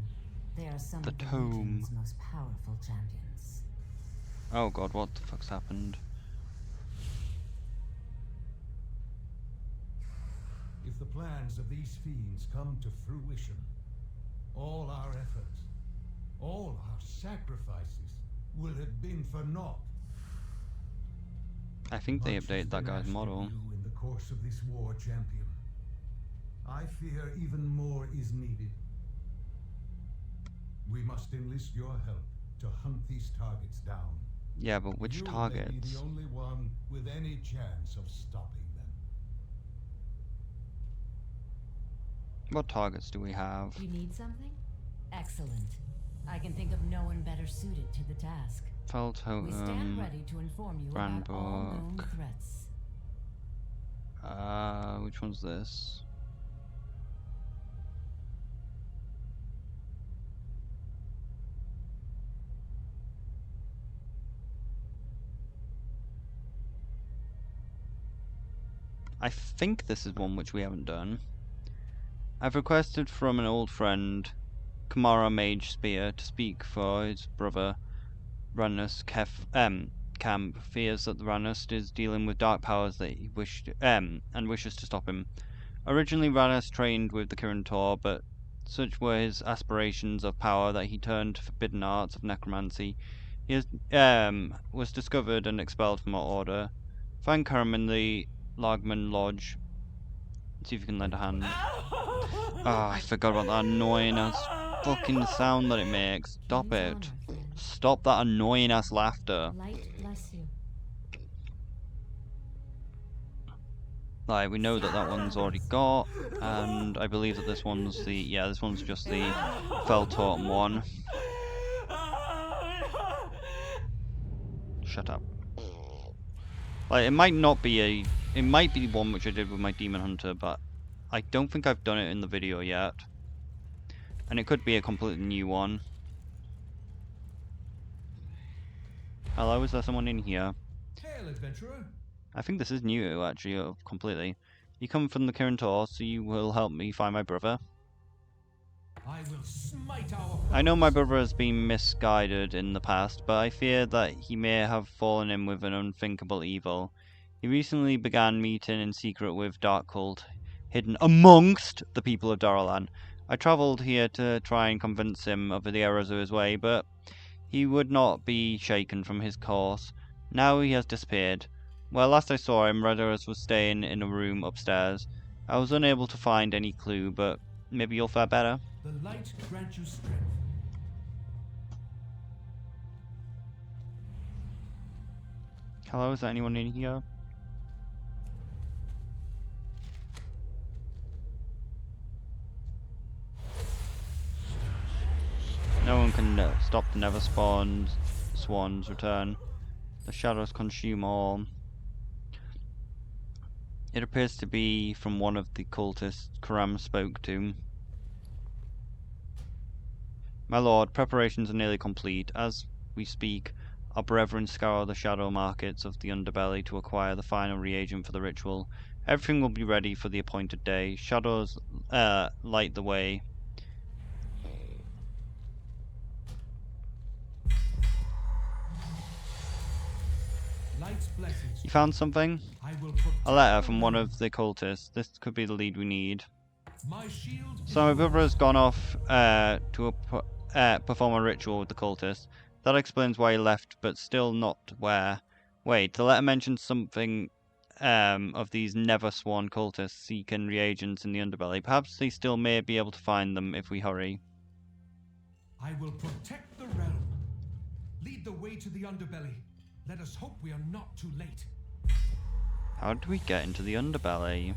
They are some of the Legion's most powerful champions. Oh god, what the fuck's happened? If the plans of these fiends come to fruition, all our efforts, all our sacrifices will have been for naught. I think they Much has updated that been guy's asked of model. you in the course of this war, champion. I fear even more is needed. We must enlist your help to hunt these targets down. Yeah, but which You may be targets? the only one with any chance of stopping them. What targets do we have? You need something? Excellent. I can think of no one better suited to the task. Fell We stand totem. ready to inform you about all known Brandbook. threats. Which one's this? I think this is one which we haven't done. I've requested from an old friend, Kamara Mage Spear, to speak for his brother, Ranus Camp fears that the Ranus is dealing with dark powers that he wishes to stop him. Originally Ranus trained with the Kirin Tor, but such were his aspirations of power that he turned to forbidden arts of necromancy. He was discovered and expelled from our order. Find Karam in the Lagman Lodge. See if you can lend a hand. Ah, I forgot about that annoying ass fucking sound that it makes. Stop it. Stop that annoying ass laughter. Light bless you. Like, we know that that one's already got, and I believe that this one's the, yeah, this one's just the Fell Totem one. Shut up. Like, it might not be it might be the one which I did with my Demon Hunter, but I don't think I've done it in the video yet. And it could be a completely new one. Hello, is there someone in here? Hail, adventurer. I think this is new, actually, completely. You come from the Kirin Tor, so you will help me find my brother. I will smite our I know my brother has been misguided in the past, but I fear that he may have fallen in with an unthinkable evil. He recently began meeting in secret with Dark Cult, hidden amongst the people of Daralan. I travelled here to try and convince him of the errors of his way, but he would not be shaken from his course. Now he has disappeared. Well, last I saw him, Redorus was staying in a room upstairs. I was unable to find any clue, but maybe you'll fare better. The light grant you strength. Hello, is there anyone in here? No one can stop the never spawned swan's return. The shadows consume all. It appears to be from one of the cultists Karam spoke to. My lord, preparations are nearly complete. As we speak, our brethren scour the shadow markets of the underbelly to acquire the final reagent for the ritual. Everything will be ready for the appointed day. Shadows light the way. Light's blessings. You found something? I will A letter from one of the cultists. This could be the lead we need. My shield. So my brother has gone off to perform a ritual with the cultists. That explains why he left, but still not where. Wait, the letter mentions something of these never-sworn cultists seeking reagents in the underbelly. Perhaps they still may be able to find them if we hurry. I will protect the realm. Lead the way to the underbelly. Let us hope we are not too late. How did we get into the underbelly?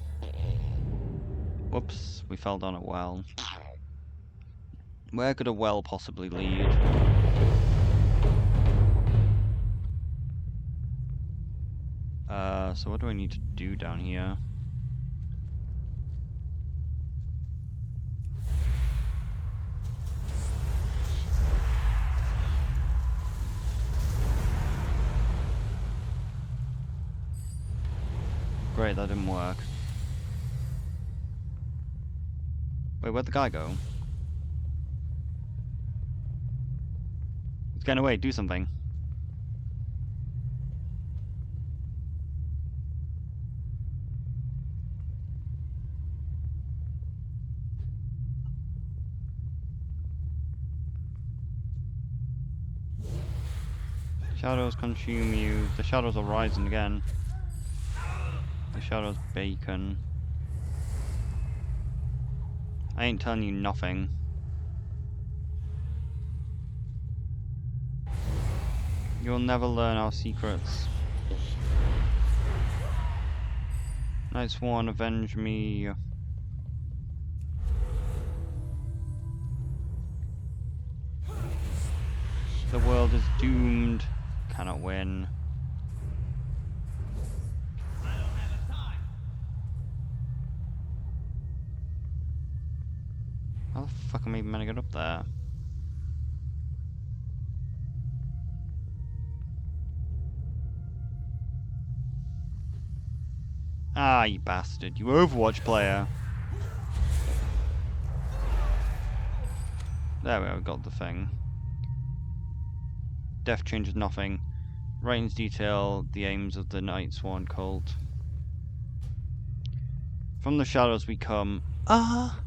Whoops, we fell down a well. Where could a well possibly lead? So what do I need to do down here? Great, that didn't work. Wait, where'd the guy go? He's getting away, do something. Shadows consume you. The shadows are rising again. The shadows bacon. I ain't telling you nothing. You'll never learn our secrets. Night Sworn, avenge me. The world is doomed. Cannot win. I don't have a time. How the fuck am I even gonna get up there? Ah, you bastard. You Overwatch player. There we go, got the thing. Death changes nothing. Writings detail the aims of the Night Sworn cult. From the shadows we come. Ah!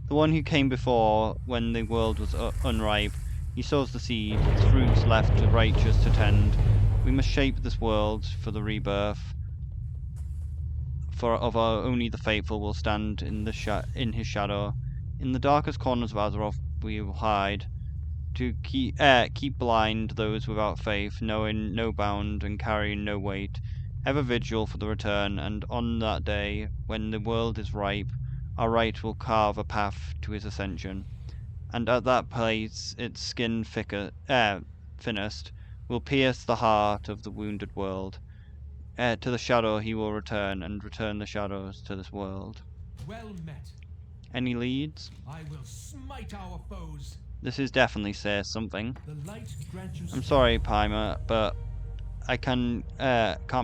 The one who came before, when the world was unripe. He sows the seed, its fruits left to righteous to tend. We must shape this world for the rebirth. For of our only the faithful will stand in his shadow. In the darkest corners of Azeroth we will hide. To keep blind those without faith, knowing no bound and carrying no weight, ever vigil for the return, and on that day, when the world is ripe, our right will carve a path to his ascension, and at that place its skin thinnest will pierce the heart of the wounded world. To the shadow he will return, and return the shadows to this world. Well met. Any leads? I will smite our foes. This is definitely says something. The light grant you I'm sorry, Pimer, but I can't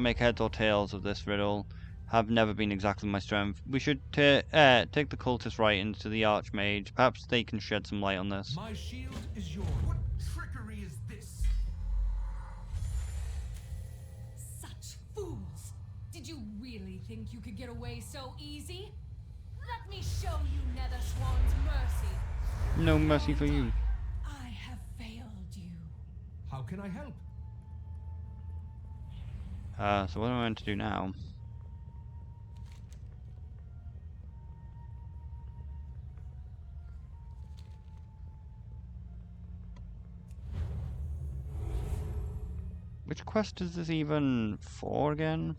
make heads or tails of this riddle. Have never been exactly my strength. We should take the cultist right into the Archmage. Perhaps they can shed some light on this. My shield is yours. What trickery is this? Such fools! Did you really think you could get away so easy? Let me show you Nether Swan's mercy. No mercy for you. I have failed you. How can I help? So what am I going to do now? Which quest is this even for again?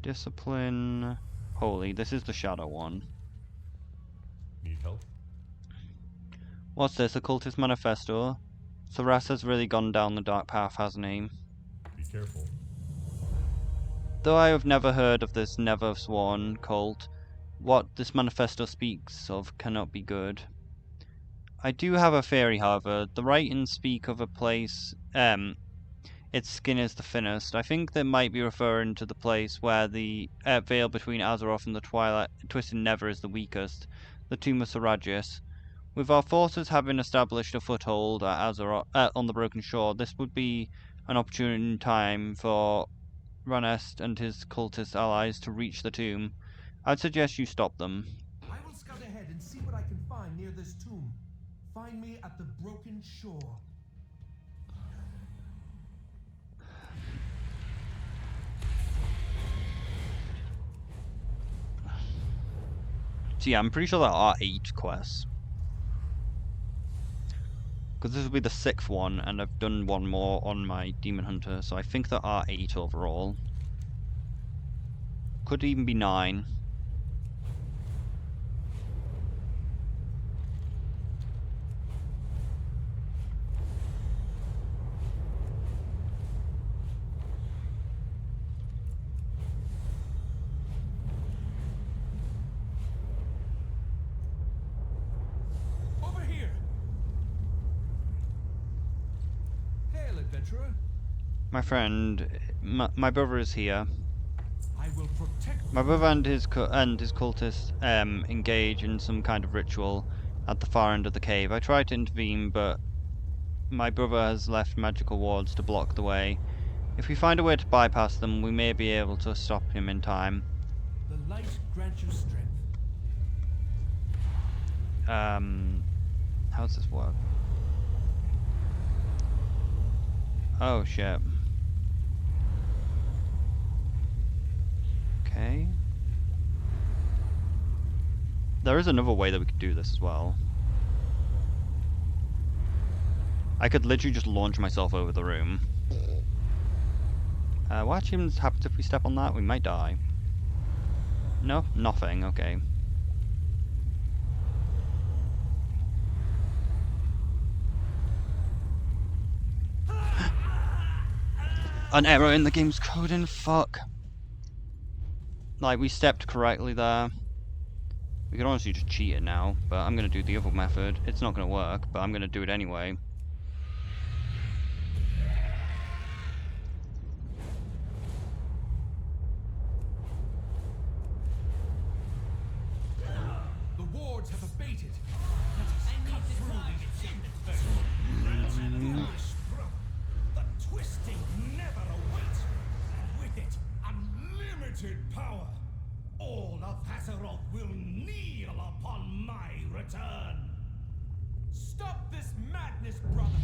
Discipline. Holy, this is the shadow one. Need help? What's this? A cultist manifesto? Thoras has really gone down the dark path, hasn't he? Be careful. Though I have never heard of this Nether Sworn cult, what this manifesto speaks of cannot be good. I do have a theory, however. The writings speak of a place, its skin is the thinnest. I think that might be referring to the place where the veil between Azeroth and the Twisted Nether is the weakest, the Tomb of Seragis. With our forces having established a foothold at Azeroth, on the Broken Shore, this would be an opportune time for Ranest and his cultist allies to reach the tomb. I'd suggest you stop them. I will scout ahead and see what I can find near this tomb. Find me at the Broken Shore. So yeah, I'm pretty sure there are 8 quests. Because this will be the 6th one, and I've done one more on my Demon Hunter, so I think there are 8 overall. Could even be 9. Over here. Hail, adventurer. My friend, my brother is here. I will protect My brother and his cultists engage in some kind of ritual at the far end of the cave. I tried to intervene, but my brother has left magical wards to block the way. If we find a way to bypass them, we may be able to stop him in time. the light grant you strength. How does this work? Oh shit. Okay. There is another way that we could do this as well. I could literally just launch myself over the room. What actually happens if we step on that? We might die. No? Nothing, okay. An error in the game's coding, fuck. Like, we stepped correctly there. We could honestly just cheat it now, but I'm gonna do the other method. It's not gonna work, but I'm gonna do it anyway. The wards have abated. Let us cut through these foolish brother. The twisting never awaits, and with it, unlimited power. All of Azeroth will kneel upon my return. Stop this madness, brother.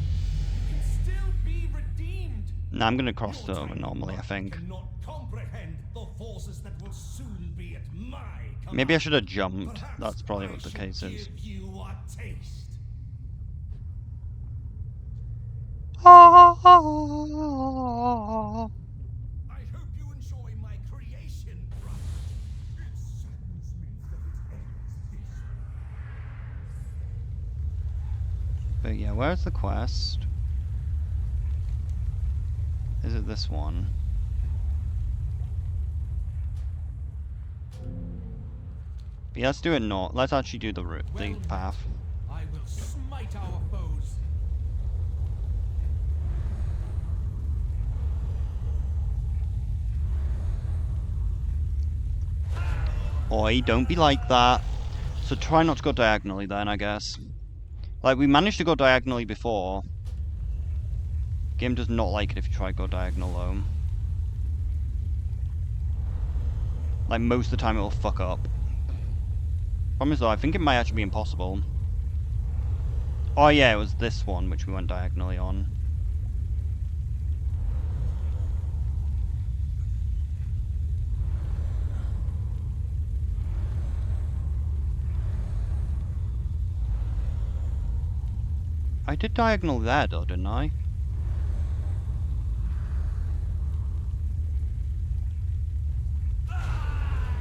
You can still be redeemed. Nah, I'm gonna cross it over normally, I think. Cannot comprehend the forces that will soon be at my command. Maybe I should have jumped. Perhaps That's probably I what the should case is. give you a taste. I I hope you enjoy my creation, brother. It saddens me that it ends this way. But yeah, where's the quest? Is it this one? But yeah, let's do it not. Let's actually do the route, the path. I will smite our foes. Oi, don't be like that. So try not to go diagonally then, I guess. Like, we managed to go diagonally before. Game does not like it if you try to go diagonal though. Like, most of the time it will fuck up. Problem is though, I think it might actually be impossible. Oh yeah, it was this one which we went diagonally on. I did diagonal there though, didn't I?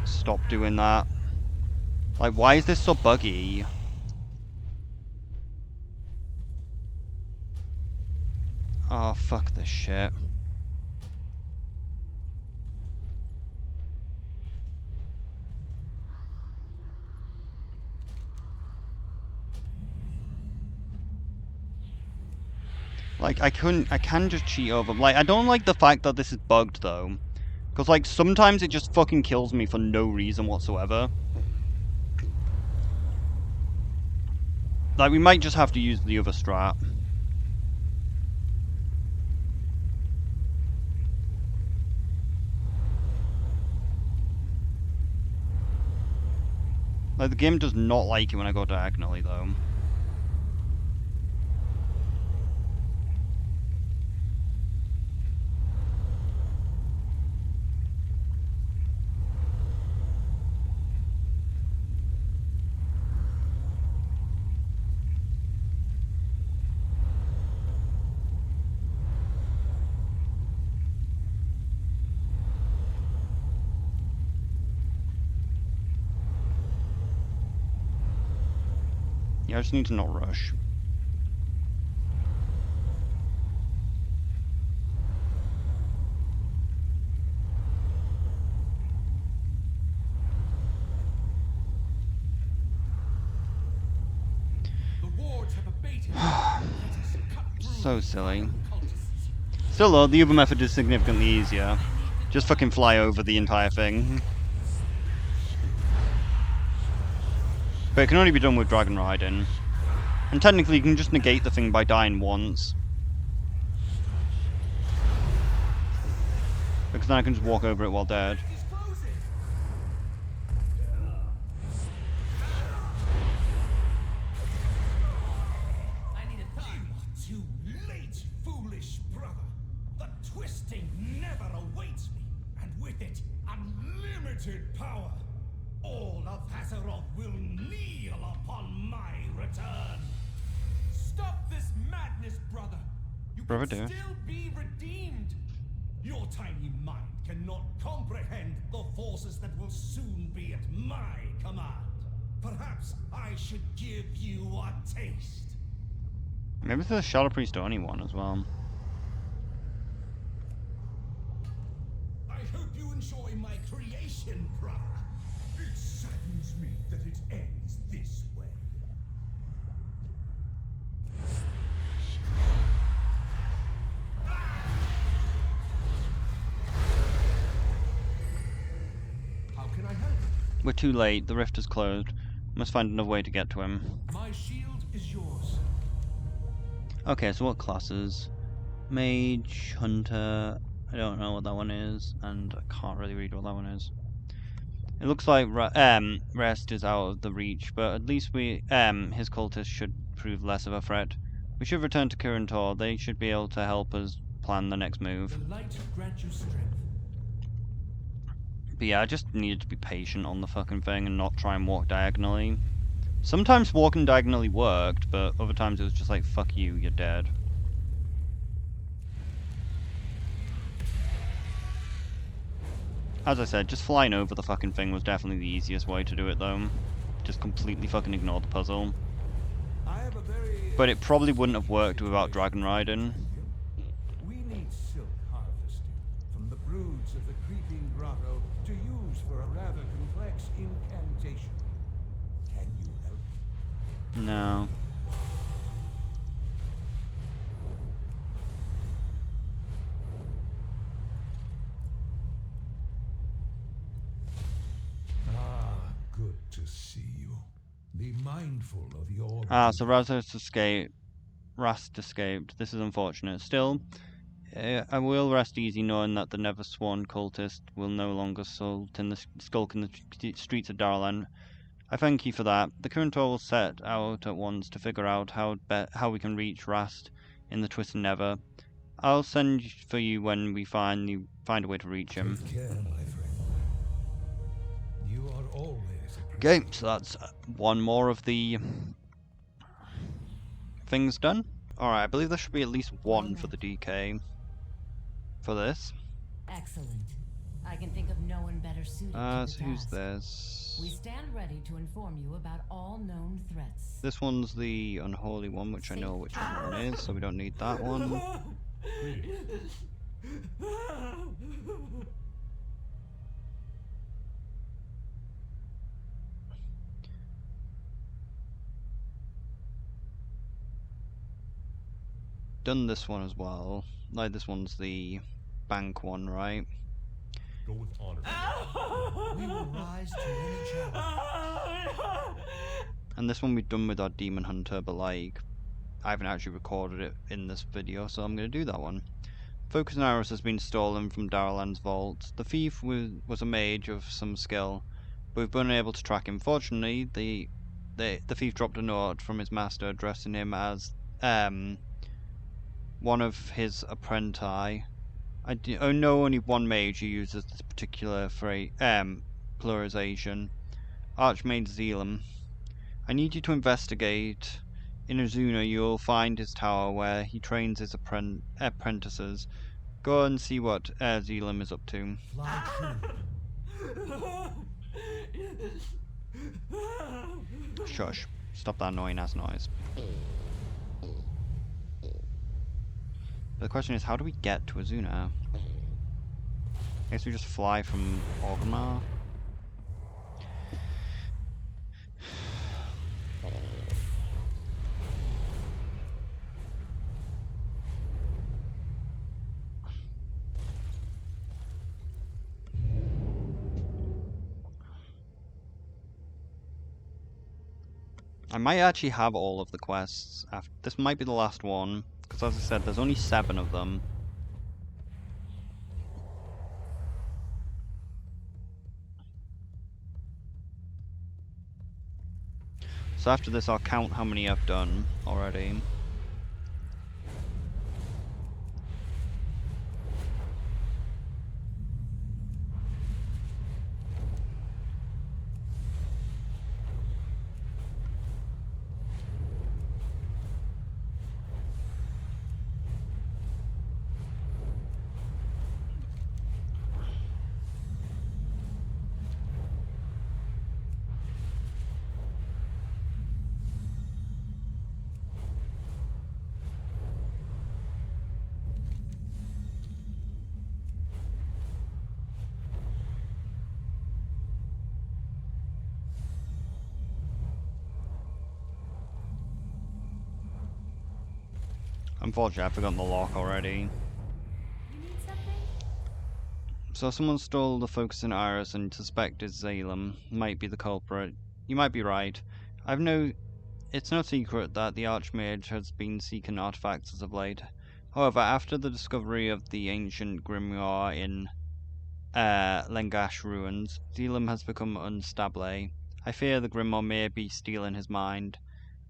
Stop doing that. Like, why is this so buggy? Oh, fuck this shit. Like, I can just cheat over. Like, I don't like the fact that this is bugged, though. Because, like, sometimes it just fucking kills me for no reason whatsoever. Like, we might just have to use the other strat. Like, the game does not like it when I go diagonally, though. Yeah, I just need to not rush. The wards have abated. So silly. Still though, the other method is significantly easier. Just fucking fly over the entire thing. But it can only be done with dragon riding. And technically you can just negate the thing by dying once. Because then I can just walk over it while dead. Too late, foolish brother. The twisting never awaits me, and with it, unlimited power. All of Azeroth will kneel upon my return. Stop this madness, brother. You Brother, can dear. still be redeemed. Your tiny mind cannot comprehend the forces that will soon be at my command. Perhaps I should give you a taste. Maybe there's a Shadow Priest or anyone as well. enjoy my creation, brother. It saddens me that it ends this way. How can I help? We're too late. The rift is closed. Must find another way to get to him. My shield is yours. Okay, so what classes? Mage, Hunter. I don't know what that one is, and I can't really read what that one is. It looks like Rest is out of the reach, but at least his cultists should prove less of a threat. We should return to Kurantor. They should be able to help us plan the next move. The light grant you strength. But yeah, I just needed to be patient on the fucking thing and not try and walk diagonally. Sometimes walking diagonally worked, but other times it was just like, fuck you, you're dead. As I said, just flying over the fucking thing was definitely the easiest way to do it though. Just completely fucking ignore the puzzle. But it probably wouldn't have worked without dragon riding. We need silk harvested from the broods of the creeping grotto to use for a rather complex incantation. Can you help? No. Good to see you. Be mindful of your... So Rast escaped. This is unfortunate. Still, I will rest easy knowing that the Neversworn cultist will no longer skulk in the streets of Darlan. I thank you for that. The Kurantor will set out at once to figure out how we can reach Rast in the Twisted Nether. I'll send for you when we find a way to reach him. Take care, my friend. You are always... Okay, so that's one more of the things done. Alright, I believe there should be at least one for the DK for this. Excellent. I can think of no one better suited to the So who's task. this? We stand ready to inform you about all known threats. This one's the unholy one, which I know which one is, so we don't need that one. Done this one as well. Like, this one's the bank one, right? Go with honor. We will rise to any challenge. And this one we've done with our demon hunter, but like, I haven't actually recorded it in this video, so I'm going to do that one. Focus and Arrows has been stolen from Daralan's vault. The thief was a mage of some skill, but we've been unable to track him. Fortunately, the thief dropped a note from his master addressing him as one of his apprentices. I know only one mage who uses this particular pluralization. Archmage Zelam. I need you to investigate. In Azuna you'll find his tower where he trains his apprentices. Go and see what Zelam is up to. Fly true. Shush. Stop that annoying ass noise. The question is, how do we get to Azuna? I guess we just fly from Orgrimmar. I might actually have all of the quests. This might be the last one, because as I said, there's only 7 of them. So after this I'll count how many I've done already. Unfortunately, I've forgotten the lock already. You need something? So someone stole the focusing iris and suspect it's Zalem. Might be the culprit. You might be right. It's no secret that the Archmage has been seeking artifacts as of late. However, after the discovery of the ancient grimoire in Lengash ruins, Zalem has become unstable. I fear the grimoire may be stealing his mind.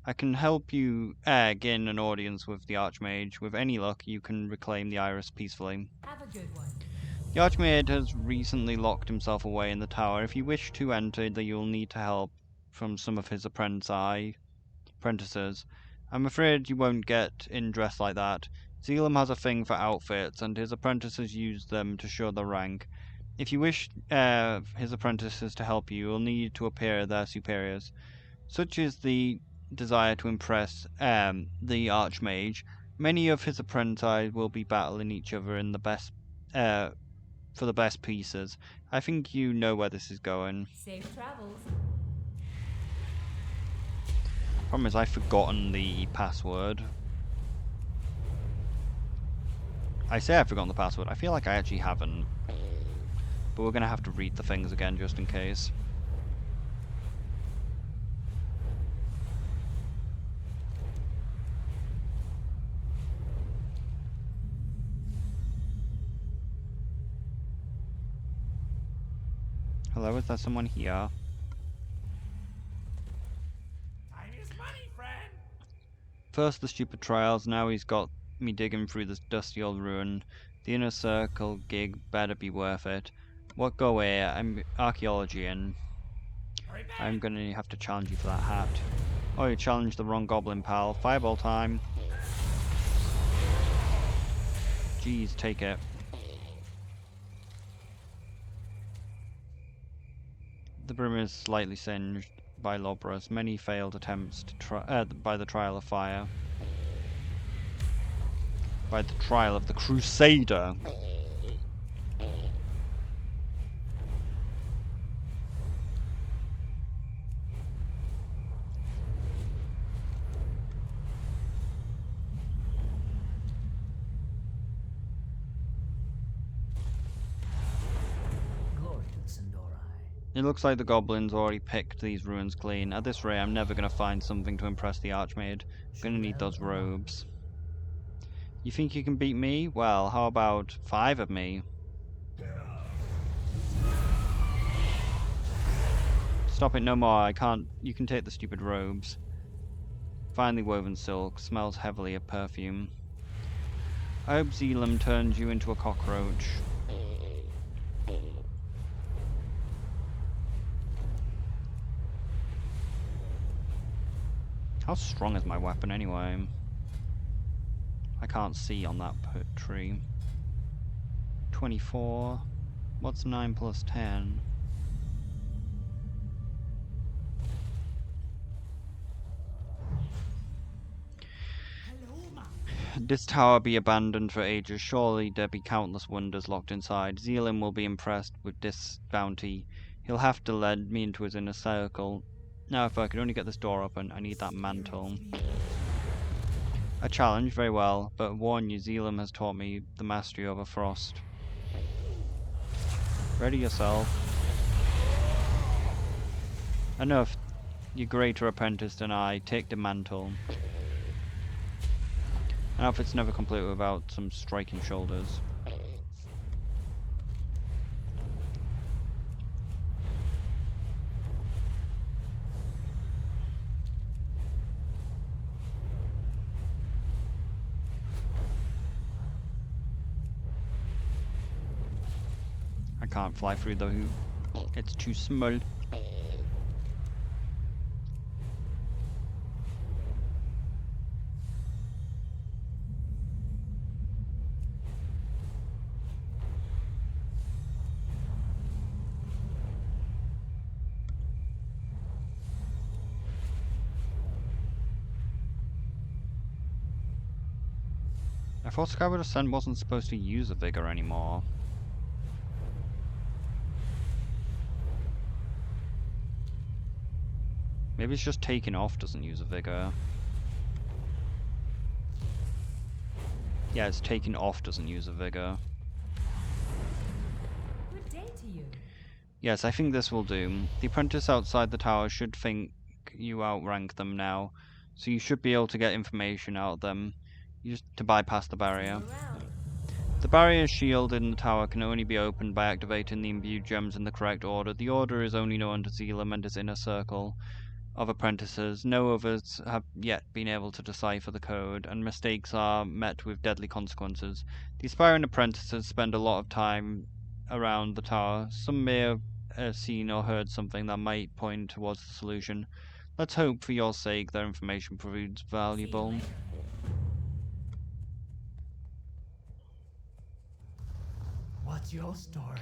I can help you gain an audience with the Archmage. With any luck, you can reclaim the iris peacefully. Have a good one. The Archmage has recently locked himself away in the tower. If you wish to enter, you'll need to help from some of his apprentices. I'm afraid you won't get in dressed like that. Zalem has a thing for outfits, and his apprentices use them to show their rank. If you wish his apprentices to help you, you'll need to appear their superiors. Such is the desire to impress the Archmage. Many of his apprentices will be battling each other in the best for the best pieces. I think you know where this is going. Safe travels. Problem is, I've forgotten the password. I say I've forgotten the password. I feel like I actually haven't. But we're going to have to read the things again just in case. Hello, is there someone here? Time is money, friend. First the stupid trials, now he's got me digging through this dusty old ruin. The inner circle gig better be worth it. What go here? I'm archaeology in. I'm gonna have to challenge you for that hat. Oh, you challenged the wrong goblin, pal. Fireball time. Jeez, take it. The brim is slightly singed by Lobras. Many failed attempts to by the trial of fire. By the trial of the Crusader. It looks like the goblins already picked these ruins clean. At this rate, I'm never going to find something to impress the Archmage. I'm going to need those robes. You think you can beat me? Well, how about 5 of me? Stop it, no more. I can't. You can take the stupid robes. Finely woven silk. Smells heavily of perfume. I hope Zalem turns you into a cockroach. How strong is my weapon anyway? I can't see on that tree. 24. What's 9 plus 10? This tower be abandoned for ages. Surely there be countless wonders locked inside. Zalem will be impressed with this bounty. He'll have to lead me into his inner circle. Now, if I could only get this door open, I need that mantle. A challenge, very well, but warn you, Zalem has taught me the mastery over frost. Ready yourself. Enough. You greater apprentice than I, take the mantle. An outfit's never complete without some striking shoulders. I can't fly through the hoop. It's too small. I thought Skyward Ascent wasn't supposed to use a vigor anymore. Maybe it's just taking off doesn't use a vigor. Yeah, it's taking off doesn't use a vigor. Good day to you. Yes, I think this will do. The apprentice outside the tower should think you outrank them now, so you should be able to get information out of them just to bypass the barrier. The barrier shield in the tower can only be opened by activating the imbued gems in the correct order. The order is only known to Zelam and his inner circle of apprentices. No others have yet been able to decipher the code, and mistakes are met with deadly consequences. The aspiring apprentices spend a lot of time around the tower. Some may have seen or heard something that might point towards the solution. Let's hope for your sake their information proves valuable. What's your story?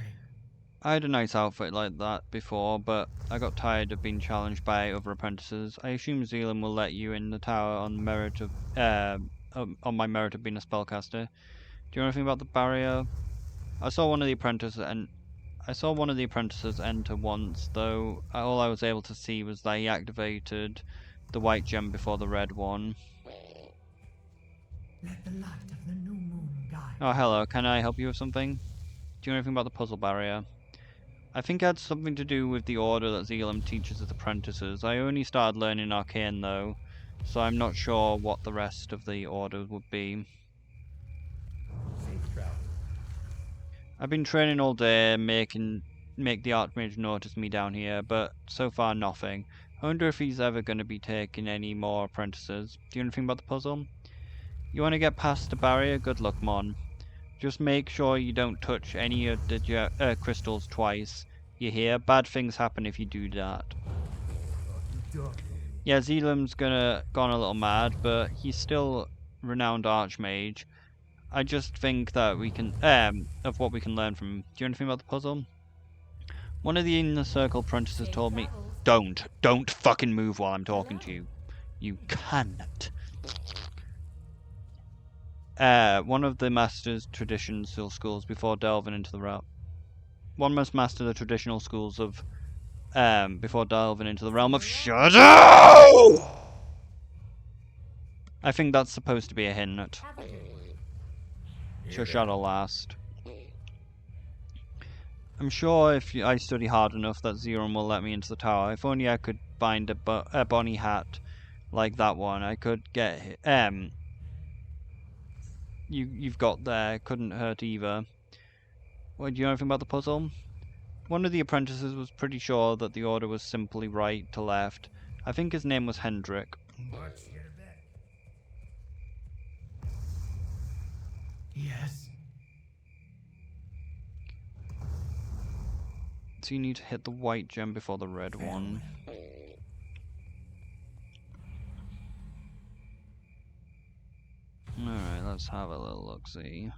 I had a nice outfit like that before, but I got tired of being challenged by other apprentices. I assume Zealand will let you in the tower on merit of on my merit of being a spellcaster. Do you know anything about the barrier? I saw one of the apprentices enter once, though all I was able to see was that he activated the white gem before the red one. Let the light of the new moon guide. Oh, hello. Can I help you with something? Do you know anything about the puzzle barrier? I think it had something to do with the order that Zealam teaches his apprentices. I only started learning Arcane though, so I'm not sure what the rest of the order would be. Safe travel. I've been training all day, make the Archmage notice me down here, but so far nothing. I wonder if he's ever going to be taking any more apprentices. Do you know anything about the puzzle? You want to get past the barrier? Good luck, Mon. Just make sure you don't touch any of the crystals twice. You hear? Bad things happen if you do that. Yeah, Zealam's gone a little mad, but he's still renowned archmage. I just think that we can of what we can learn from him. Do you know anything about the puzzle? One of the inner circle apprentices told me, don't fucking move while I'm talking to you. You cannot. One of the master's traditional schools before delving into the realm. One must master the traditional schools of before delving into the realm of shadow. I think that's supposed to be a hint. Shadow last. I'm sure if I study hard enough that Zeron will let me into the tower. If only I could find a bonny hat like that one, I could get you've got there, couldn't hurt either. What, do you know anything about the puzzle? One of the apprentices was pretty sure that the order was simply right to left. I think his name was Hendrik. What's your bet? Yes. So you need to hit the white gem before the red one. Alright, let's have a little look-see.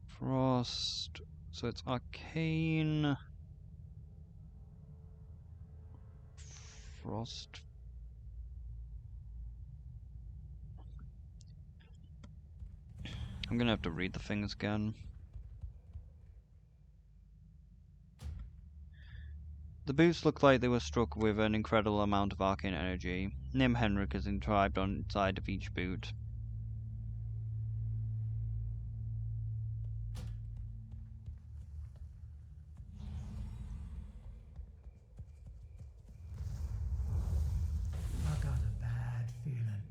Frost. So it's arcane. Frost. I'm gonna have to read the things again. The boots look like they were struck with an incredible amount of arcane energy. Name Henrik is inscribed on the side of each boot. I got a bad feeling.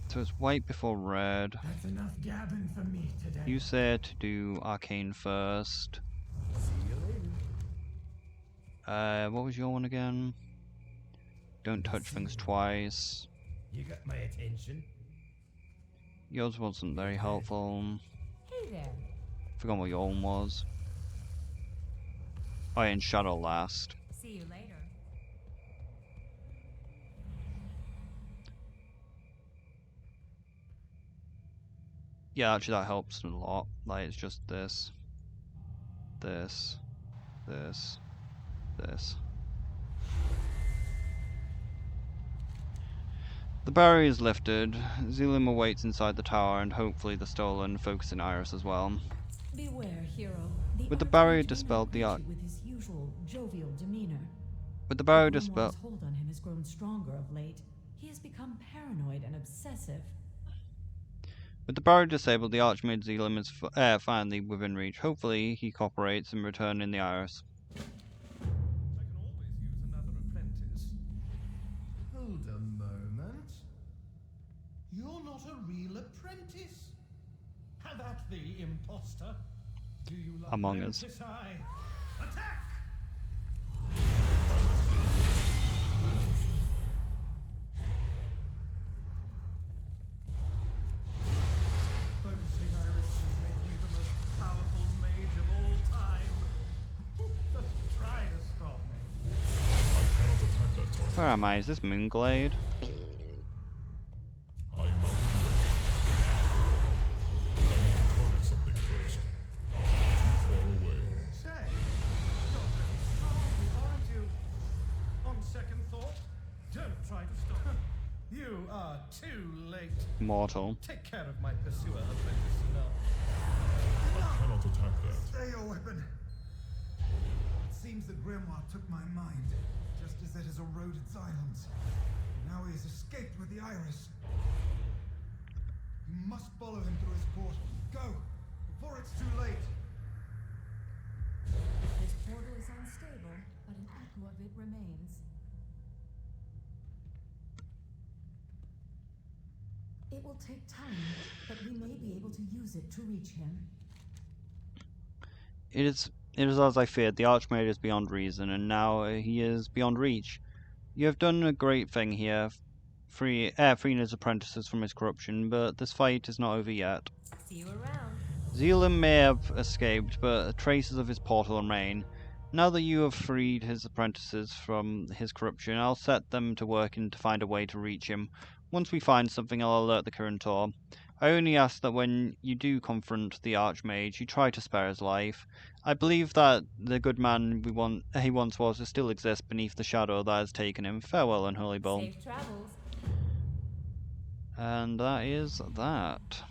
So it's white before red. That's enough gabbing for me today. You said to do arcane first. See you later. What was your one again? Don't touch things twice. You got my attention. Yours wasn't very helpful. Hey there. Forgot what your own was. Oh, yeah, and Shadow last. See you later. Yeah, actually that helps a lot. Like, it's just this. This. This. This. The barrier is lifted. Zealim awaits inside the tower and hopefully the stolen focusing iris as well. Beware, hero. With the barrier Archmage may not dispelled, greet you with his usual jovial demeanor. With the barrier Grimoire's dispelled, hold on him has grown stronger of late. He has become paranoid and obsessive. With the barrier disabled, the Archmage Zealim is finally within reach. Hopefully, he cooperates in returning the iris. I can always use another apprentice. Hold a moment. You're not a real apprentice. Have at thee, imposter. Do you love Among Us. Attack! Focusing iris will make me the most powerful mage of all time. Just try to stop me. I cannot attack that target. Where am I? Is this Moonglade? I am not I need to target something first. Too far away. Say, you're very strong, aren't you? On second thought, don't try to stop. You are too late. Mortal. Take care of my pursuer, apprentice now. I cannot attack that. Stay your weapon. It seems the grimoire took my mind, just as it has eroded Xylem's. Now he has escaped with the iris. You must follow him through his portal. Go, before it's too late. This portal is unstable, but an echo of it remains. It will take time, but we may be able to use it to reach him. It is as I feared. The Archmage is beyond reason, and now he is beyond reach. You have done a great thing here, freeing his apprentices from his corruption, but this fight is not over yet. See you around. Zealim may have escaped, but traces of his portal remain. Now that you have freed his apprentices from his corruption, I'll set them to work to find a way to reach him. Once we find something, I'll alert the Curator. I only ask that when you do confront the Archmage, you try to spare his life. I believe that the good man he once was still exists beneath the shadow that has taken him. Farewell, unholy bull. Safe travels. And that is that.